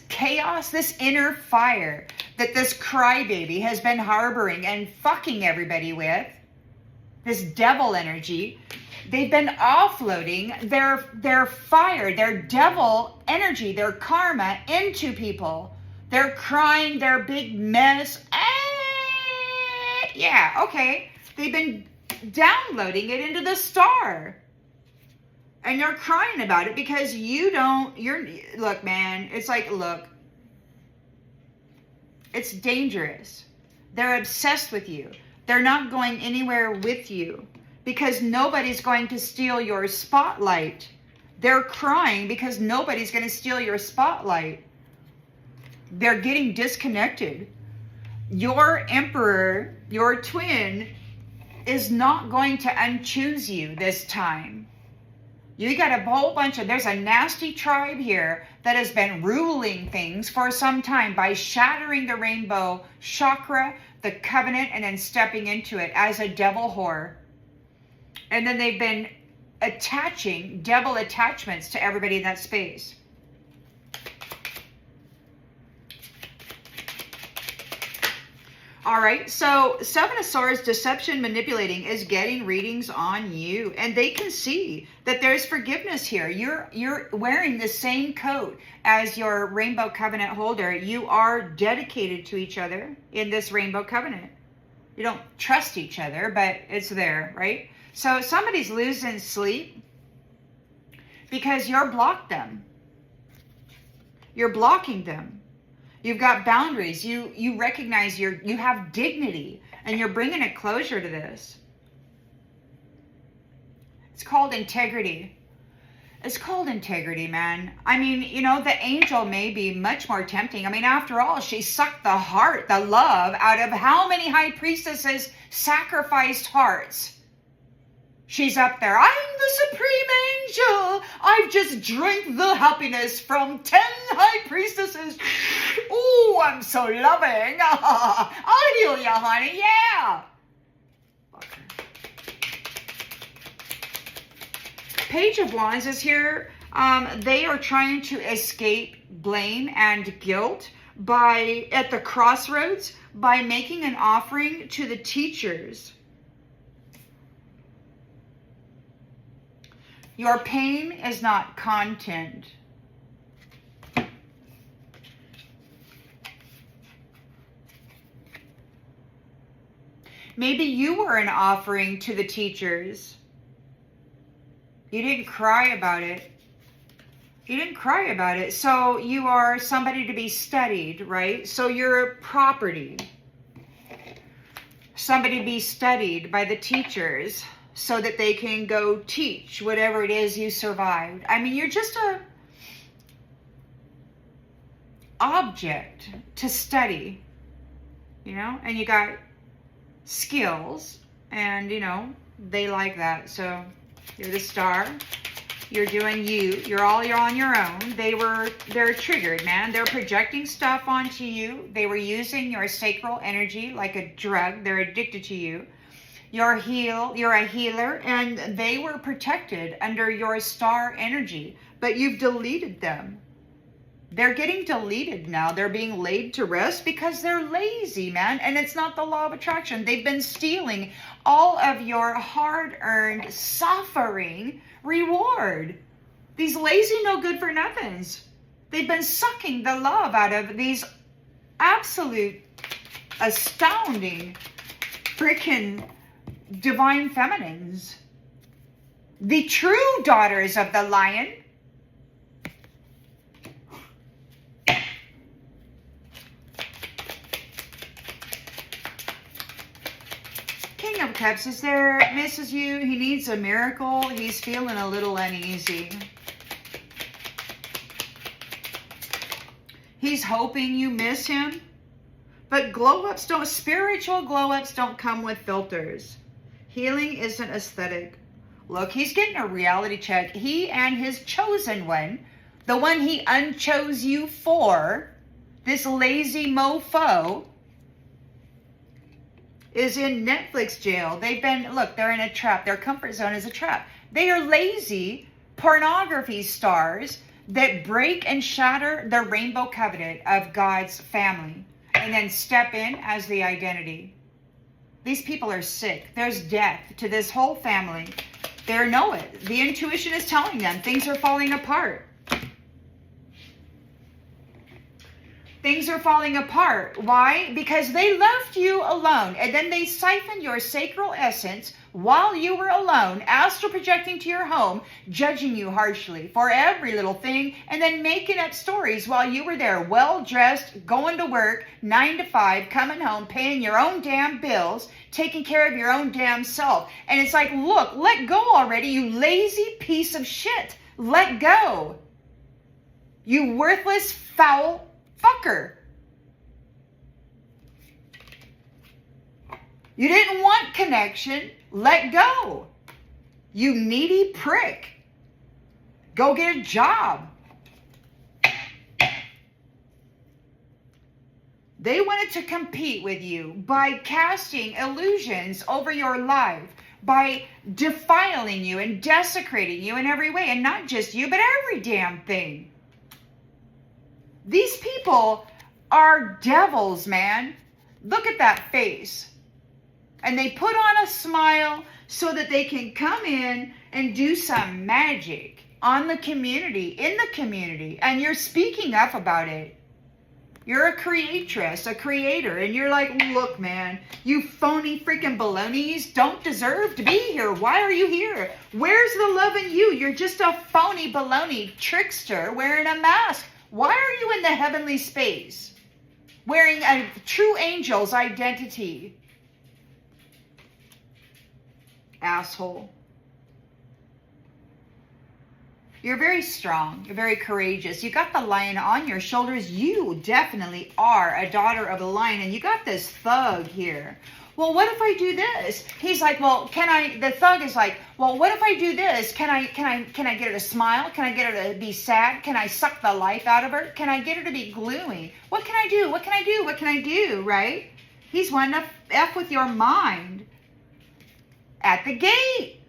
chaos, this inner fire that this crybaby has been harboring and fucking everybody with, this devil energy. They've been offloading their fire, their devil energy, their karma into people. They're crying their big mess. Yeah, okay. They've been downloading it into the star. And you're crying about it because look, man, it's like, look, it's dangerous. They're obsessed with you. They're not going anywhere with you because nobody's going to steal your spotlight. They're crying because nobody's going to steal your spotlight. They're getting disconnected. Your emperor, your twin, is not going to unchoose you this time. You got a whole bunch of, there's a nasty tribe here that has been ruling things for some time by shattering the rainbow chakra, the covenant, and then stepping into it as a devil whore. And then they've been attaching devil attachments to everybody in that space. All right, so Seven of Swords, deception, manipulating, is getting readings on you. And they can see that there's forgiveness here. You're wearing the same coat as your rainbow covenant holder. You are dedicated to each other in this rainbow covenant. You don't trust each other, but it's there, right? So somebody's losing sleep because you're blocked them. You're blocking them. You've got boundaries. You recognize you have dignity, and you're bringing a closure to this. It's called integrity. It's called integrity, man. I mean, the angel may be much more tempting. I mean, after all, she sucked the heart, the love out of how many high priestesses sacrificed hearts? She's up there. I'm the supreme angel. I've just drank the happiness from 10 high priestesses. Ooh, I'm so loving. I'll heal you, honey. Yeah. Page of Wands is here. They are trying to escape blame and guilt at the crossroads by making an offering to the teachers. Your pain is not content. Maybe you were an offering to the teachers. You didn't cry about it. You didn't cry about it. So you are somebody to be studied, right? So you're property. Somebody to be studied by the teachers, so that they can go teach whatever it is you survived. I mean, you're just a object to study, and you got skills, and, they like that. So you're the star. You're doing you. You're on your own. They're triggered, man. They're projecting stuff onto you. They were using your sacral energy like a drug. They're addicted to you. You're a healer, and they were protected under your star energy, but you've deleted them. They're getting deleted now. They're being laid to rest because they're lazy, man, and it's not the law of attraction. They've been stealing all of your hard-earned suffering reward. These lazy, no good for nothings. They've been sucking the love out of these absolute astounding freaking divine feminines, the true daughters of the lion. King of Cups is there, misses you. He needs a miracle. He's feeling a little uneasy. He's hoping you miss him. But spiritual glow-ups don't come with filters. Healing isn't aesthetic. Look, he's getting a reality check. He and his chosen one, the one he unchose you for, this lazy mofo, is in Netflix jail. They're in a trap. Their comfort zone is a trap. They are lazy pornography stars that break and shatter the rainbow covenant of God's family and then step in as the identity. These people are sick. There's death to this whole family. They know it. The intuition is telling them things are falling apart. Things are falling apart. Why? Because they left you alone. And then they siphoned your sacral essence while you were alone, astral projecting to your home, judging you harshly for every little thing, and then making up stories while you were there, well-dressed, going to work, 9 to 5, coming home, paying your own damn bills, taking care of your own damn self. And it's like, look, let go already, you lazy piece of shit. Let go. You worthless, foul fucker. You didn't want connection. Let go. You needy prick. Go get a job. They wanted to compete with you by casting illusions over your life, by defiling you and desecrating you in every way. And not just you, but every damn thing. These people are devils, man. Look at that face. And they put on a smile so that they can come in and do some magic on the community, in the community. And you're speaking up about it. You're a creatress, a creator. And you're like, look, man, you phony freaking balonies don't deserve to be here. Why are you here? Where's the love in you? You're just a phony baloney trickster wearing a mask. Why are you in the heavenly space? Wearing a true angel's identity. Asshole. You're very strong. You're very courageous. You got the lion on your shoulders. You definitely are a daughter of the lion. And you got this thug here. Well, what if I do this? He's like, well, can I, the thug is like, well, what if I do this? Can I get her to smile? Can I get her to be sad? Can I suck the life out of her? Can I get her to be gloomy? What can I do? What can I do? What can I do? Right? He's wanting to F with your mind at the gate.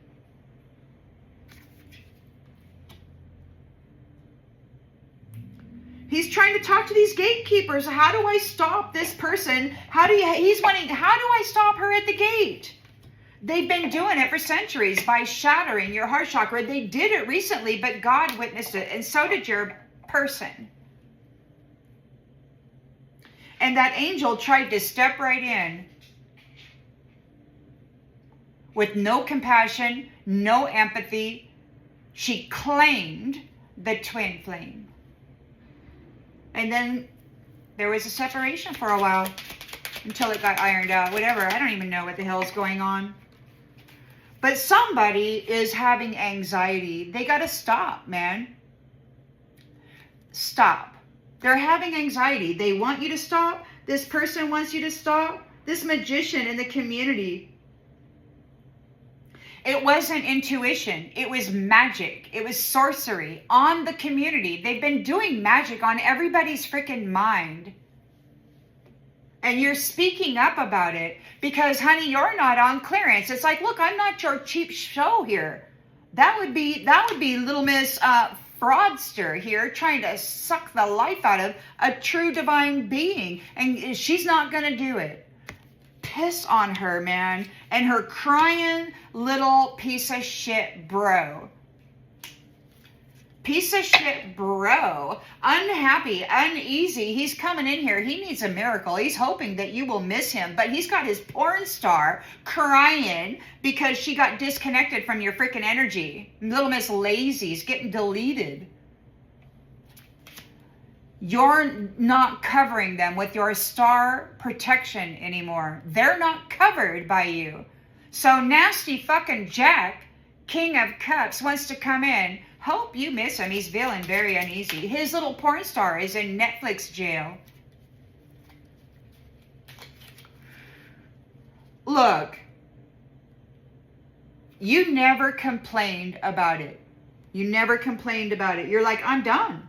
He's trying to talk to these gatekeepers. How do I stop this person? He's wanting, how do I stop her at the gate? They've been doing it for centuries by shattering your heart chakra. They did it recently, but God witnessed it, and so did your person. And that angel tried to step right in with no compassion, no empathy. She claimed the twin flame. And then there was a separation for a while until it got ironed out. Whatever. I don't even know what the hell is going on. But somebody is having anxiety. They got to stop, man. Stop. They're having anxiety. They want you to stop. This person wants you to stop. This magician in the community. It wasn't intuition. It was magic. It was sorcery on the community. They've been doing magic on everybody's freaking mind. And you're speaking up about it because, honey, you're not on clearance. It's like, look, I'm not your cheap show here. That would be Little Miss Fraudster here trying to suck the life out of a true divine being. And she's not going to do it. Piss on her, man, and her crying little piece of shit bro. Piece of shit bro. Unhappy, uneasy. He's coming in here. He needs a miracle. He's hoping that you will miss him, but he's got his porn star crying because she got disconnected from your freaking energy. Little Miss Lazy's getting deleted. You're not covering them with your star protection anymore. They're not covered by you. So nasty fucking Jack, King of Cups, wants to come in. Hope you miss him. He's feeling very uneasy. His little porn star is in Netflix jail. Look, you never complained about it. You never complained about it. You're like, I'm done.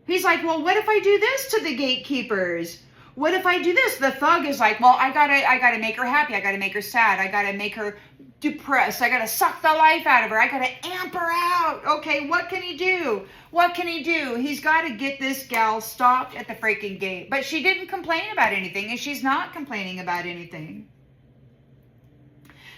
He's like, well, what if I do this to the gatekeepers? What if I do this? The thug is like, well, I gotta make her happy. I gotta make her sad. I gotta make her depressed. I gotta suck the life out of her. I gotta amp her out. Okay, what can he do? What can he do? He's gotta get this gal stopped at the freaking gate. But she didn't complain about anything, and she's not complaining about anything.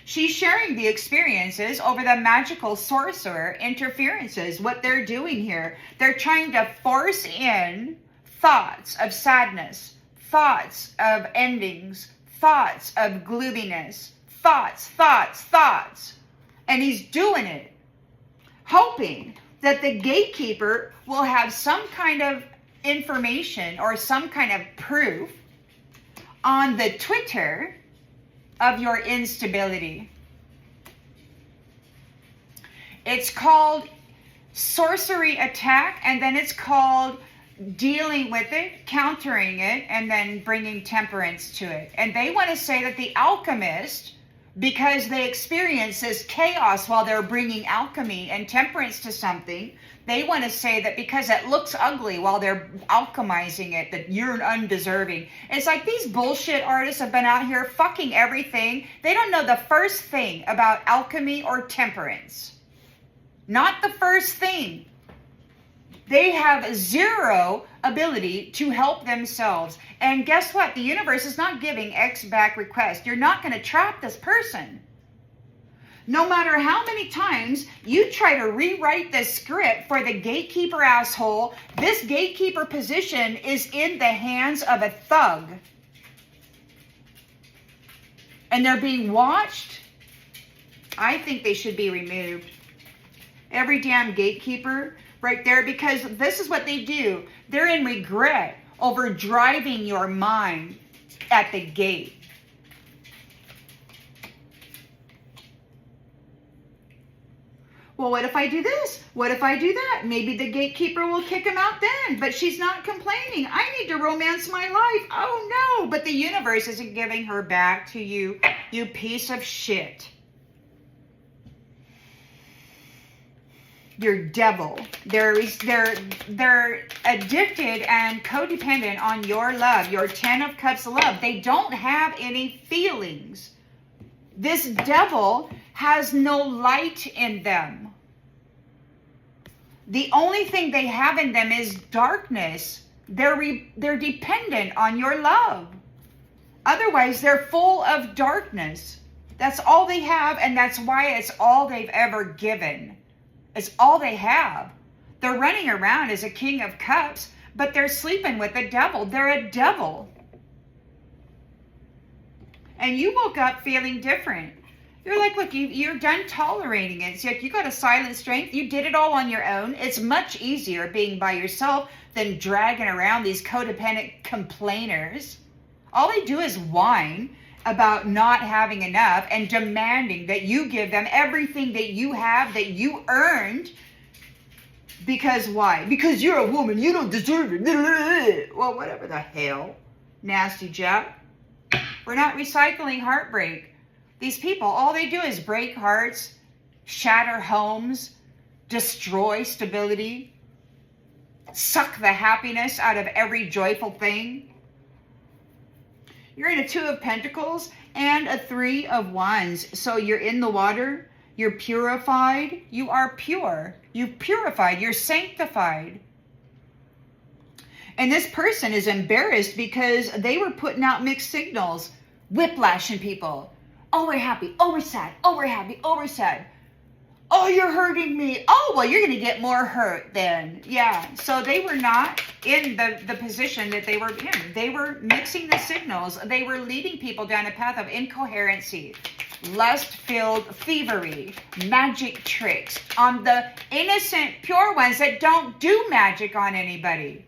She's sharing the experiences over the magical sorcerer interferences, what they're doing here. They're trying to force in thoughts of sadness, thoughts of endings, thoughts of gloominess, thoughts. And he's doing it, hoping that the gatekeeper will have some kind of information or some kind of proof on the Twitter of your instability. It's called sorcery attack, and then it's called dealing with it, countering it, and then bringing temperance to it. And they want to say that the alchemist, because they experience this chaos while they're bringing alchemy and temperance to something, they want to say that because it looks ugly while they're alchemizing it, that you're undeserving. It's like these bullshit artists have been out here fucking everything. They don't know the first thing about alchemy or temperance. Not the first thing. They have zero ability to help themselves. And guess what? The universe is not giving X back request. You're not going to trap this person. No matter how many times you try to rewrite the script for the gatekeeper asshole, this gatekeeper position is in the hands of a thug. And they're being watched. I think they should be removed. Every damn gatekeeper right there, because this is what they do. They're in regret over driving your mind at the gate. Well, what if I do this? What if I do that? Maybe the gatekeeper will kick him out then, but she's not complaining. I need to romance my life. Oh no, but the universe isn't giving her back to you, you piece of shit. Your devil. They're addicted and codependent on your love, your 10 of Cups love. They don't have any feelings. This devil has no light in them. The only thing they have in them is darkness. They're dependent on your love. Otherwise, they're full of darkness. That's all they have, and that's why it's all they've ever given. It's all they have. They're running around as a King of Cups, but they're sleeping with the devil. They're a devil. And you woke up feeling different. You're like, look, you're done tolerating it. It's like you got a silent strength. You did it all on your own. It's much easier being by yourself than dragging around these codependent complainers. All they do is whine about not having enough and demanding that you give them everything that you have, that you earned. Because why? Because you're a woman. You don't deserve it. Well, whatever the hell. Nasty Jack. We're not recycling heartbreak. These people, all they do is break hearts, shatter homes, destroy stability, suck the happiness out of every joyful thing. You're in a 2 of Pentacles and a 3 of Wands. So you're in the water, you're purified, you are pure. You've purified, you're sanctified. And this person is embarrassed because they were putting out mixed signals, whiplashing people. Oh, we're happy. Oh, we're sad. Oh, we're happy. Oh, we're sad. Oh, you're hurting me. Oh, well, you're going to get more hurt then. Yeah. So they were not in the position that they were in. They were mixing the signals. They were leading people down a path of incoherency, lust-filled thievery, magic tricks on the innocent, pure ones that don't do magic on anybody.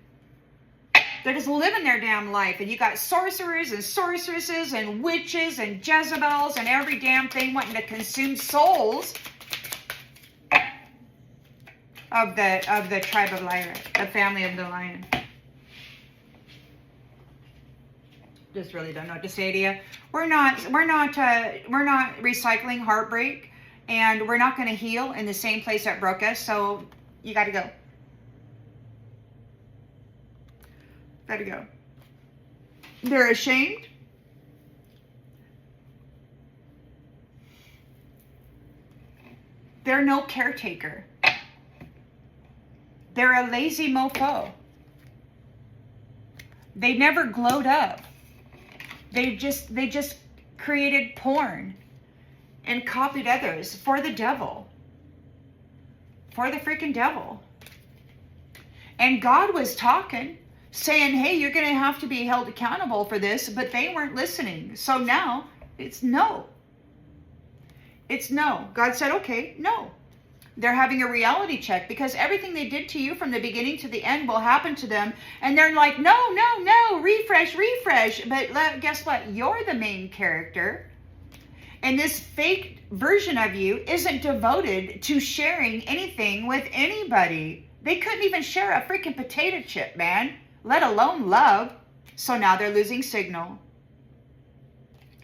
They're just living their damn life. And you got sorcerers and sorceresses and witches and Jezebels and every damn thing wanting to consume souls of the tribe of lion, the family of the lion. Just really don't know what to say to you. We're not recycling heartbreak, and we're not going to heal in the same place that broke us. So you got to go. Got to go. They're ashamed. They're no caretaker. They're a lazy mofo. They never glowed up. They just created porn. and copied others for the devil. For the freaking devil. And God was talking, saying, hey, you're going to have to be held accountable for this, but they weren't listening. So now it's no. It's no. God said, okay, no. They're having a reality check because everything they did to you from the beginning to the end will happen to them. And they're like, no, no, no, refresh, refresh. But guess what? You're the main character. And this fake version of you isn't devoted to sharing anything with anybody. They couldn't even share a freaking potato chip, man, let alone love. So now they're losing signal.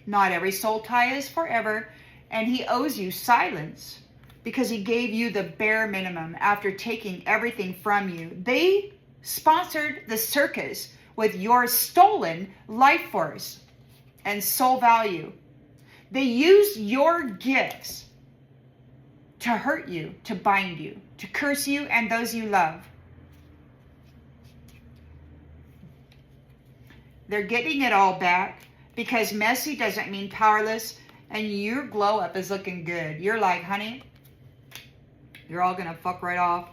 Not every soul tie is forever. And he owes you silence because he gave you the bare minimum after taking everything from you. They sponsored the circus with your stolen life force and soul value. They used your gifts to hurt you, to bind you, to curse you and those you love. They're getting it all back because messy doesn't mean powerless, and your glow up is looking good. You're like, honey, you're all gonna fuck right off.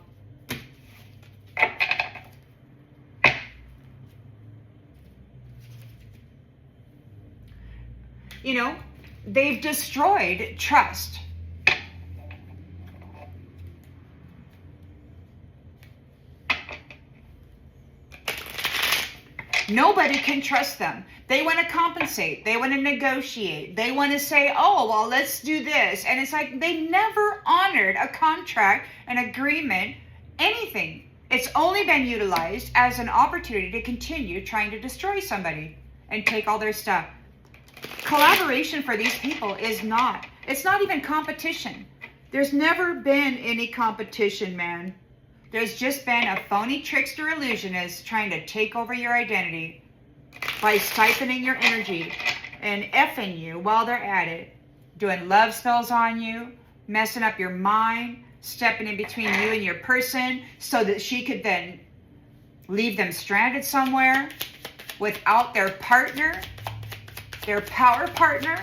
You know, they've destroyed trust. Nobody can trust them. They want to compensate. They want to negotiate. They want to say, oh, well, let's do this. And it's like they never honored a contract, an agreement, anything. It's only been utilized as an opportunity to continue trying to destroy somebody and take all their stuff. Collaboration for these people is not. It's not even competition. There's never been any competition, man. There's just been a phony trickster illusionist trying to take over your identity by siphoning your energy and effing you while they're at it. Doing love spells on you, messing up your mind, stepping in between you and your person so that she could then leave them stranded somewhere without their partner, their power partner.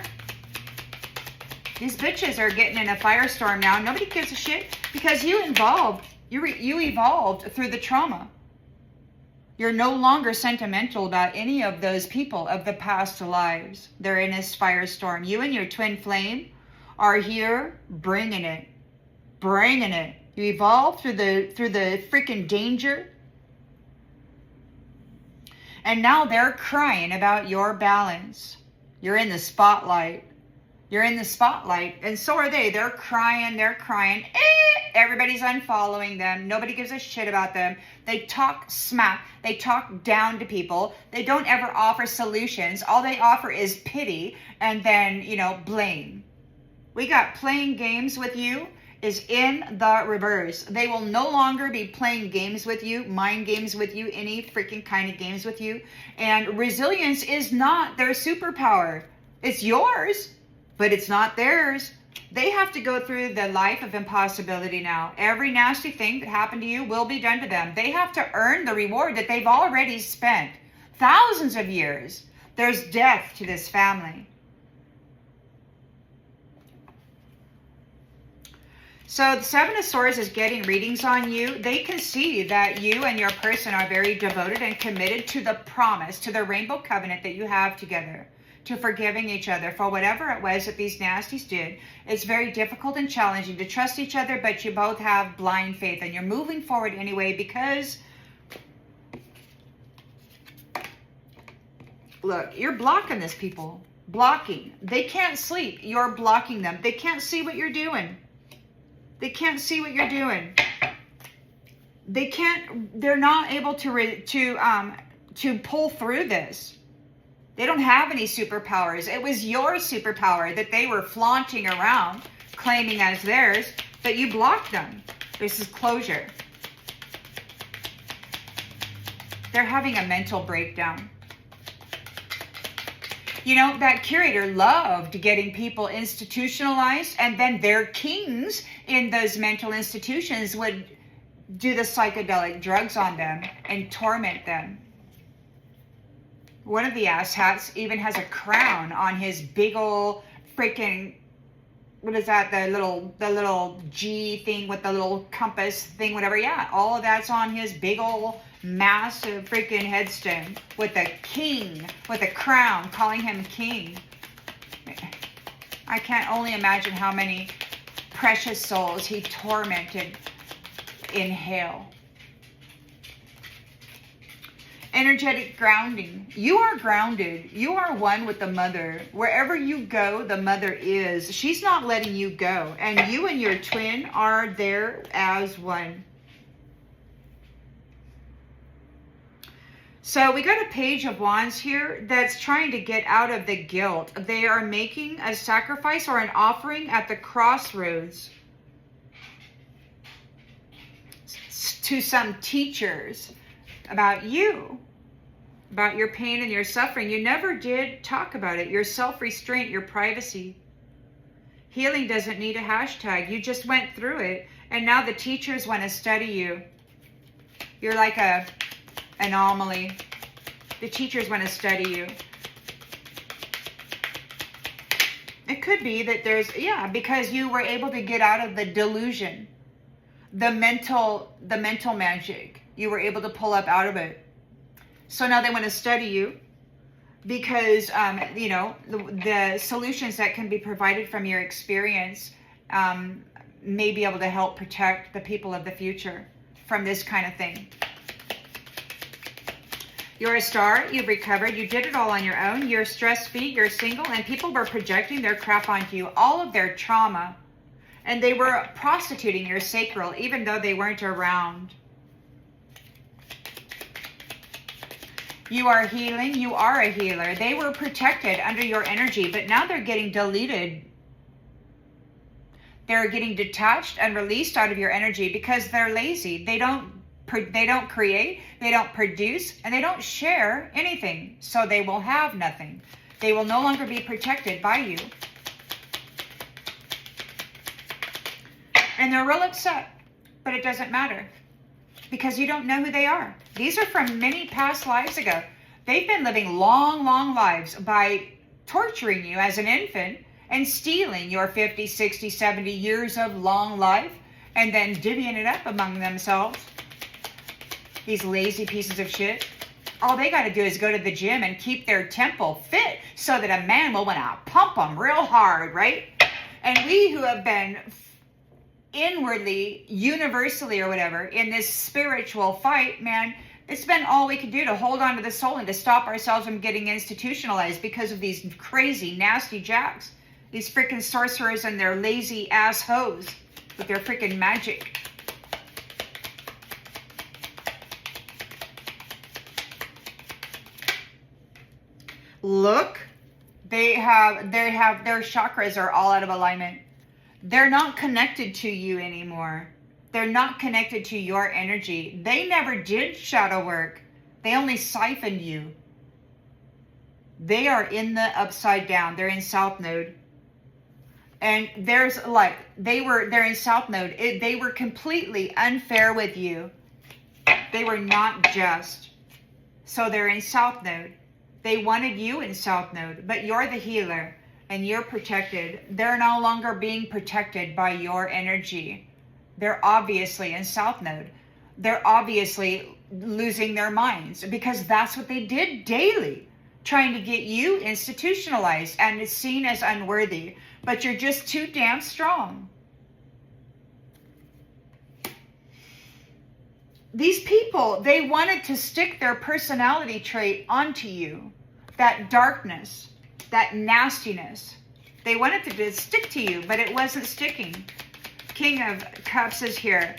These bitches are getting in a firestorm now. Nobody gives a shit because you evolved through the trauma. You're no longer sentimental about any of those people of the past lives. They're in this firestorm. You and your twin flame are here bringing it. Bringing it. You evolved through the freaking danger. And now they're crying about your balance. You're in the spotlight. You're in the spotlight. And so are they. They're crying. They're crying. Everybody's unfollowing them. Nobody gives a shit about them. They talk smack. They talk down to people. They don't ever offer solutions. All they offer is pity and then, blame. We got playing games with you is in the reverse. They will no longer be playing games with you, mind games with you, any freaking kind of games with you. And resilience is not their superpower. It's yours, but it's not theirs. They have to go through the life of impossibility now. Every nasty thing that happened to you will be done to them. They have to earn the reward that they've already spent. Thousands of years. There's death to this family. So the Seven of Swords is getting readings on you. They can see that you and your person are very devoted and committed to the promise, to the rainbow covenant that you have together, to forgiving each other for whatever it was that these nasties did. It's very difficult and challenging to trust each other, but you both have blind faith and you're moving forward anyway because, look, you're blocking this people. Blocking. They can't sleep. You're blocking them. They can't see what you're doing. They can't see what you're doing. They're not able to pull through this. They don't have any superpowers. It was your superpower that they were flaunting around, claiming as theirs, but you blocked them. This is closure. They're having a mental breakdown. That curator loved getting people institutionalized, and then their kings in those mental institutions would do the psychedelic drugs on them and torment them. One of the asshats even has a crown on his big ol' freaking what is that? The little G thing with the little compass thing, whatever. Yeah, all of that's on his big old massive freaking headstone with a king, with a crown, calling him king. I can't only imagine how many precious souls he tormented in hell. Energetic grounding. You are grounded. You are one with the mother. Wherever you go, the mother is. She's not letting you go. And you and your twin are there as one. So we got a Page of Wands here that's trying to get out of the guilt. They are making a sacrifice or an offering at the crossroads to some teachers about you, about your pain and your suffering. You never did talk about it. Your self-restraint, your privacy. Healing doesn't need a hashtag. You just went through it. And now the teachers want to study you. You're like a anomaly. The teachers want to study you. It could be that there's, yeah, because you were able to get out of the delusion, the mental magic. You were able to pull up out of it. So now they want to study you because, you know, the solutions that can be provided from your experience may be able to help protect the people of the future from this kind of thing. You're a star. You've recovered. You did it all on your own. You're stress-free. You're single. And people were projecting their crap onto you, all of their trauma. And they were prostituting your sacral, even though they weren't around. You are healing. You are a healer. They were protected under your energy, but now they're getting deleted. They're getting detached and released out of your energy because they're lazy. They don't create, they don't produce, and they don't share anything. So they will have nothing. They will no longer be protected by you. And they're real upset, but it doesn't matter because you don't know who they are. These are from many past lives ago. They've been living long, long lives by torturing you as an infant and stealing your 50, 60, 70 years of long life and then divvying it up among themselves. These lazy pieces of shit. All they got to do is go to the gym and keep their temple fit so that a man will want to pump them real hard, right? And we who have been inwardly, universally or whatever, in this spiritual fight, man, it's been all we can do to hold on to the soul and to stop ourselves from getting institutionalized because of these crazy, nasty jacks. These freaking sorcerers and their lazy ass hoes with their freaking magic. Look, their chakras are all out of alignment. They're not connected to you anymore. They're not connected to your energy. They never did shadow work. They only siphoned you. They are in the upside down. They're in South Node. And there's like, they're in South Node. They were completely unfair with you. They were not just. So they're in South Node. They wanted you in South Node, but you're the healer and you're protected. They're no longer being protected by your energy. They're obviously in South Node. They're obviously losing their minds because that's what they did daily, trying to get you institutionalized and is seen as unworthy, but you're just too damn strong. These people, they wanted to stick their personality trait onto you. That darkness, that nastiness. They wanted to stick to you, but it wasn't sticking. King of Cups is here.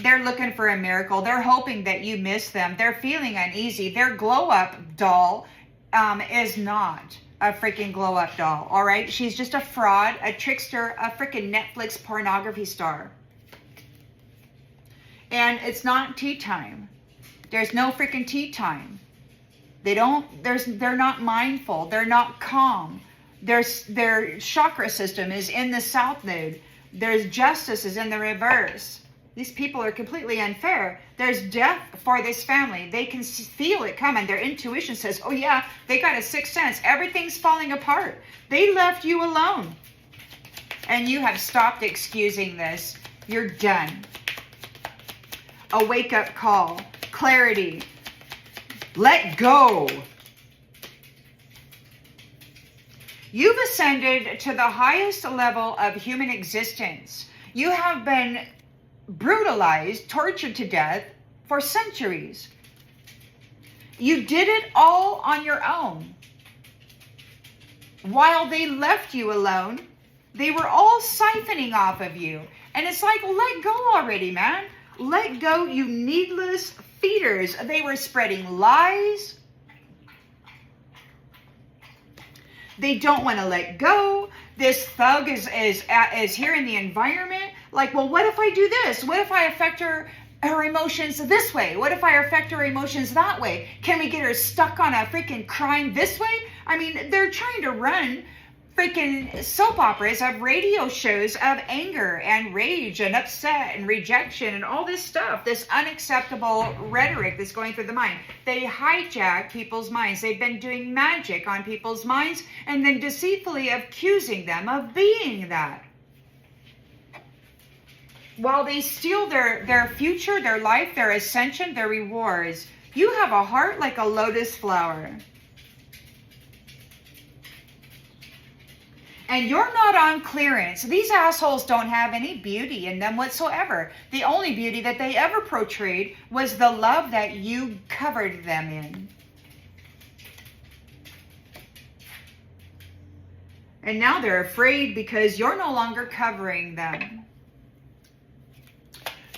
They're looking for a miracle. They're hoping that you miss them. They're feeling uneasy. Their glow-up doll is not a freaking glow-up doll, all right? She's just a fraud, a trickster, a freaking Netflix pornography star. And it's not tea time. There's no freaking tea time. They're not mindful. They're not calm. Their chakra system is in the South Node. There's justice is in the reverse. These people are completely unfair. There's death for this family. They can feel it coming. Their intuition says, oh yeah, they got a sixth sense. Everything's falling apart. They left you alone. And you have stopped excusing this. You're done. A wake-up call. Clarity. Let go. You've ascended to the highest level of human existence. You have been brutalized, tortured to death for centuries. You did it all on your own. While they left you alone, they were all siphoning off of you. And it's like, let go already, man. Let go, you needless feeders. They were spreading lies. They don't want to let go. This thug is here in the environment. Like, well, what if I do this? What if I affect her emotions this way? What if I affect her emotions that way? Can we get her stuck on a freaking crime this way? I mean, they're trying to run freaking soap operas of radio shows of anger and rage and upset and rejection and all this stuff, this unacceptable rhetoric that's going through the mind. They hijack people's minds. They've been doing magic on people's minds and then deceitfully accusing them of being that. While they steal their future, their life, their ascension, their rewards. You have a heart like a lotus flower. And you're not on clearance. These assholes don't have any beauty in them whatsoever. The only beauty that they ever portrayed was the love that you covered them in. And now they're afraid because you're no longer covering them.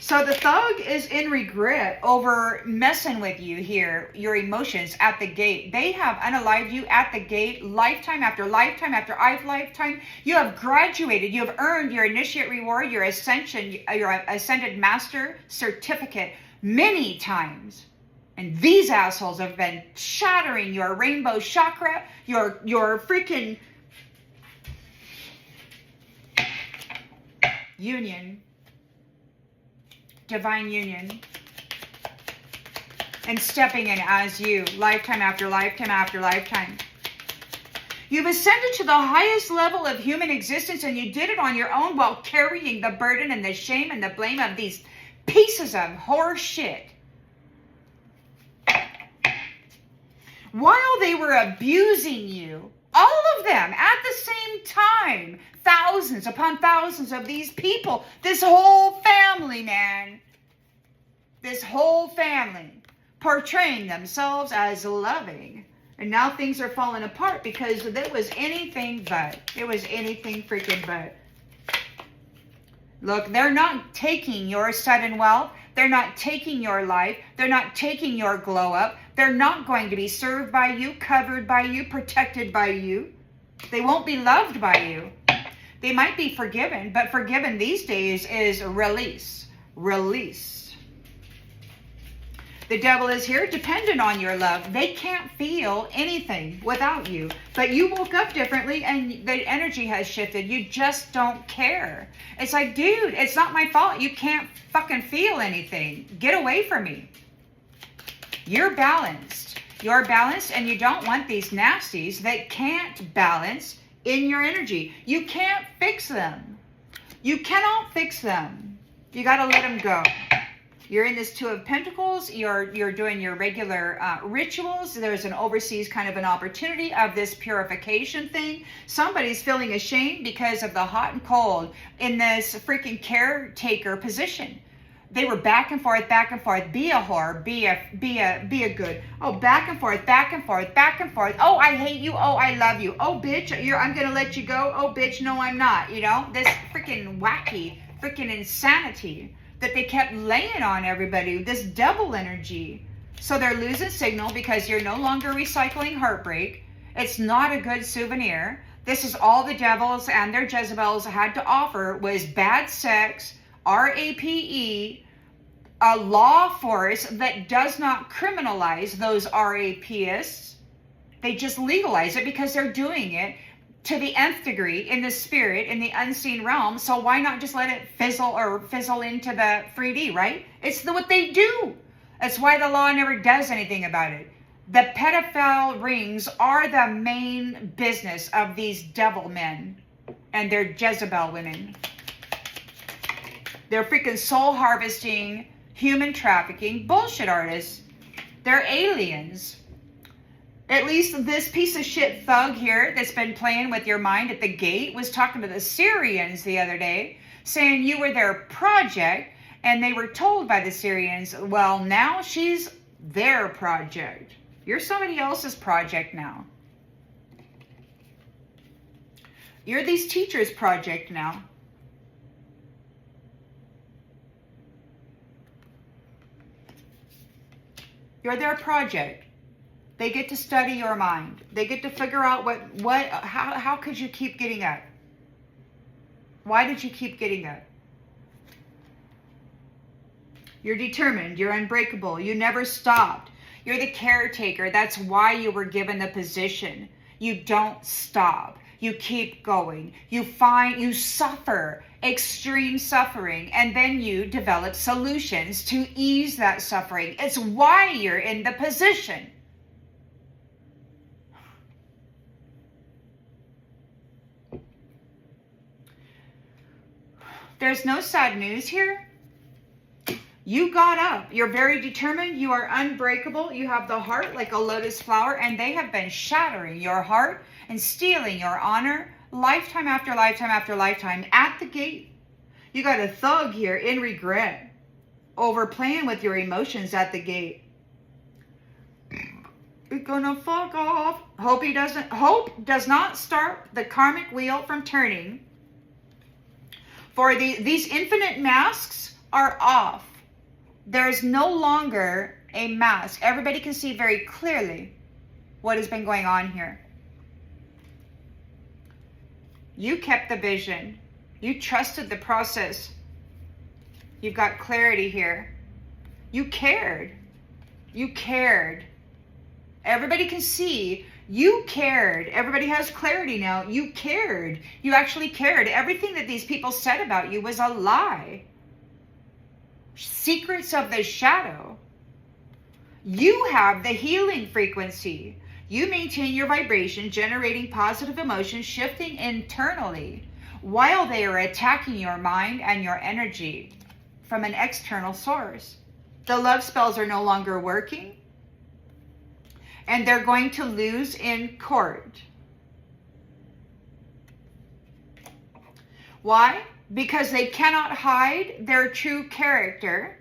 So the thug is in regret over messing with you here, your emotions at the gate. They have unalived you at the gate, lifetime after lifetime after lifetime. You have graduated. You have earned your initiate reward, your ascension, your ascended master certificate many times. And these assholes have been shattering your rainbow chakra, your freaking union. Divine union, and stepping in as you, lifetime after lifetime after lifetime. You've ascended to the highest level of human existence, and you did it on your own while carrying the burden and the shame and the blame of these pieces of horse shit. While they were abusing you, all of them at the same time, thousands upon thousands of these people, this whole family, man, this whole family portraying themselves as loving. And now things are falling apart because it was anything but. It was anything freaking but. Look, they're not taking your sudden wealth. They're not taking your life. They're not taking your glow up. They're not going to be served by you, covered by you, protected by you. They won't be loved by you. They might be forgiven, but forgiven these days is release. Release. The devil is here dependent on your love. They can't feel anything without you. But you woke up differently and the energy has shifted. You just don't care. It's like, dude, it's not my fault. You can't fucking feel anything. Get away from me. You're balanced. You're balanced and you don't want these nasties that can't balance in your energy. You can't fix them. You cannot fix them. You got to let them go. You're in this Two of Pentacles. You're doing your regular rituals. There's an overseas kind of an opportunity of this purification thing. Somebody's feeling ashamed because of the hot and cold in this freaking caretaker position. They were back and forth, back and forth. Be a whore, be a good. Oh, back and forth, back and forth, back and forth. Oh, I hate you. Oh, I love you. Oh, bitch, I'm gonna let you go. Oh, bitch, no, I'm not. You know, this freaking wacky, freaking insanity that they kept laying on everybody, this double energy. So they're losing signal because you're no longer recycling heartbreak. It's not a good souvenir. This is all the devils and their Jezebels had to offer was bad sex, RAPE, a law force that does not criminalize those RAPists. They just legalize it because they're doing it to the nth degree in the spirit, in the unseen realm. So why not just let it fizzle into the 3D, right? It's what they do. That's why the law never does anything about it. The pedophile rings are the main business of these devil men. And they're Jezebel women. They're freaking soul harvesting, human trafficking bullshit artists. They're aliens. At least this piece of shit thug here that's been playing with your mind at the gate was talking to the Syrians the other day, saying you were their project, and they were told by the Syrians, well, now she's their project. You're somebody else's project now. You're these teachers' project now. You're their project. They get to study your mind. They get to figure out how could you keep getting up? Why did you keep getting up? You're determined. You're unbreakable. You never stopped. You're the caretaker. That's why you were given the position. You don't stop. You keep going. You suffer extreme suffering, and then you develop solutions to ease that suffering. It's why you're in the position. There's no sad news here. You got up. You're very determined. You are unbreakable. You have the heart like a lotus flower, and they have been shattering your heart and stealing your honor lifetime after lifetime after lifetime at the gate. You got a thug here in regret over playing with your emotions at the gate. You're gonna fuck off. Hope does not start the karmic wheel from turning. For these infinite masks are off. There's no longer a mask. Everybody can see very clearly what has been going on here. You kept the vision. You trusted the process. You've got clarity here. You cared. You cared. Everybody can see you cared. Everybody has clarity now. You cared. You actually cared. Everything that these people said about you was a lie. Secrets of the shadow. You have the healing frequency. You maintain your vibration, generating positive emotions, shifting internally, while they are attacking your mind and your energy from an external source. The love spells are no longer working, and they're going to lose in court. Why? Because they cannot hide their true character,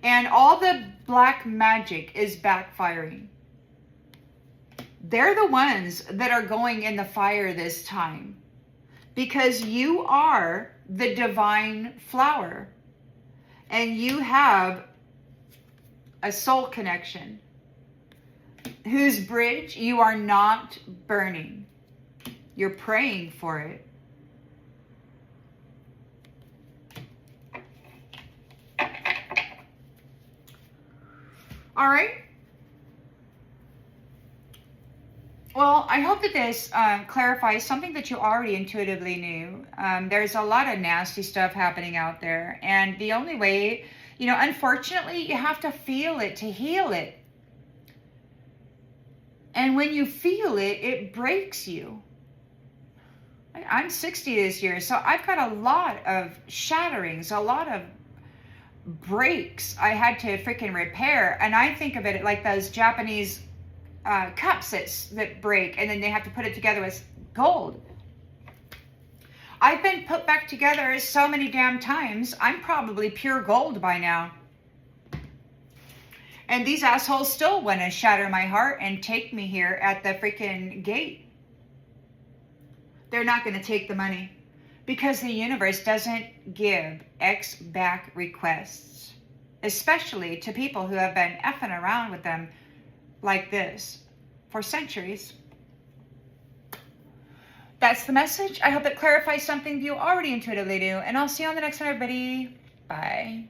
and all the black magic is backfiring. They're the ones that are going in the fire this time, because you are the divine flower, and you have a soul connection whose bridge you are not burning. You're praying for it. All right. Well, I hope that this clarifies something that you already intuitively knew. There's a lot of nasty stuff happening out there. And the only way, unfortunately, you have to feel it to heal it. And when you feel it, it breaks you. I'm 60 this year, so I've got a lot of shatterings, a lot of breaks I had to freaking repair. And I think of it like those Japanese cups that break, and then they have to put it together with gold. I've been put back together so many damn times, I'm probably pure gold by now. And these assholes still want to shatter my heart and take me here at the freaking gate. They're not going to take the money, because the universe doesn't give X back requests, especially to people who have been effing around with them like this for centuries. That's the message. I hope it clarifies something you already intuitively knew, and I'll see you on the next one, everybody. Bye.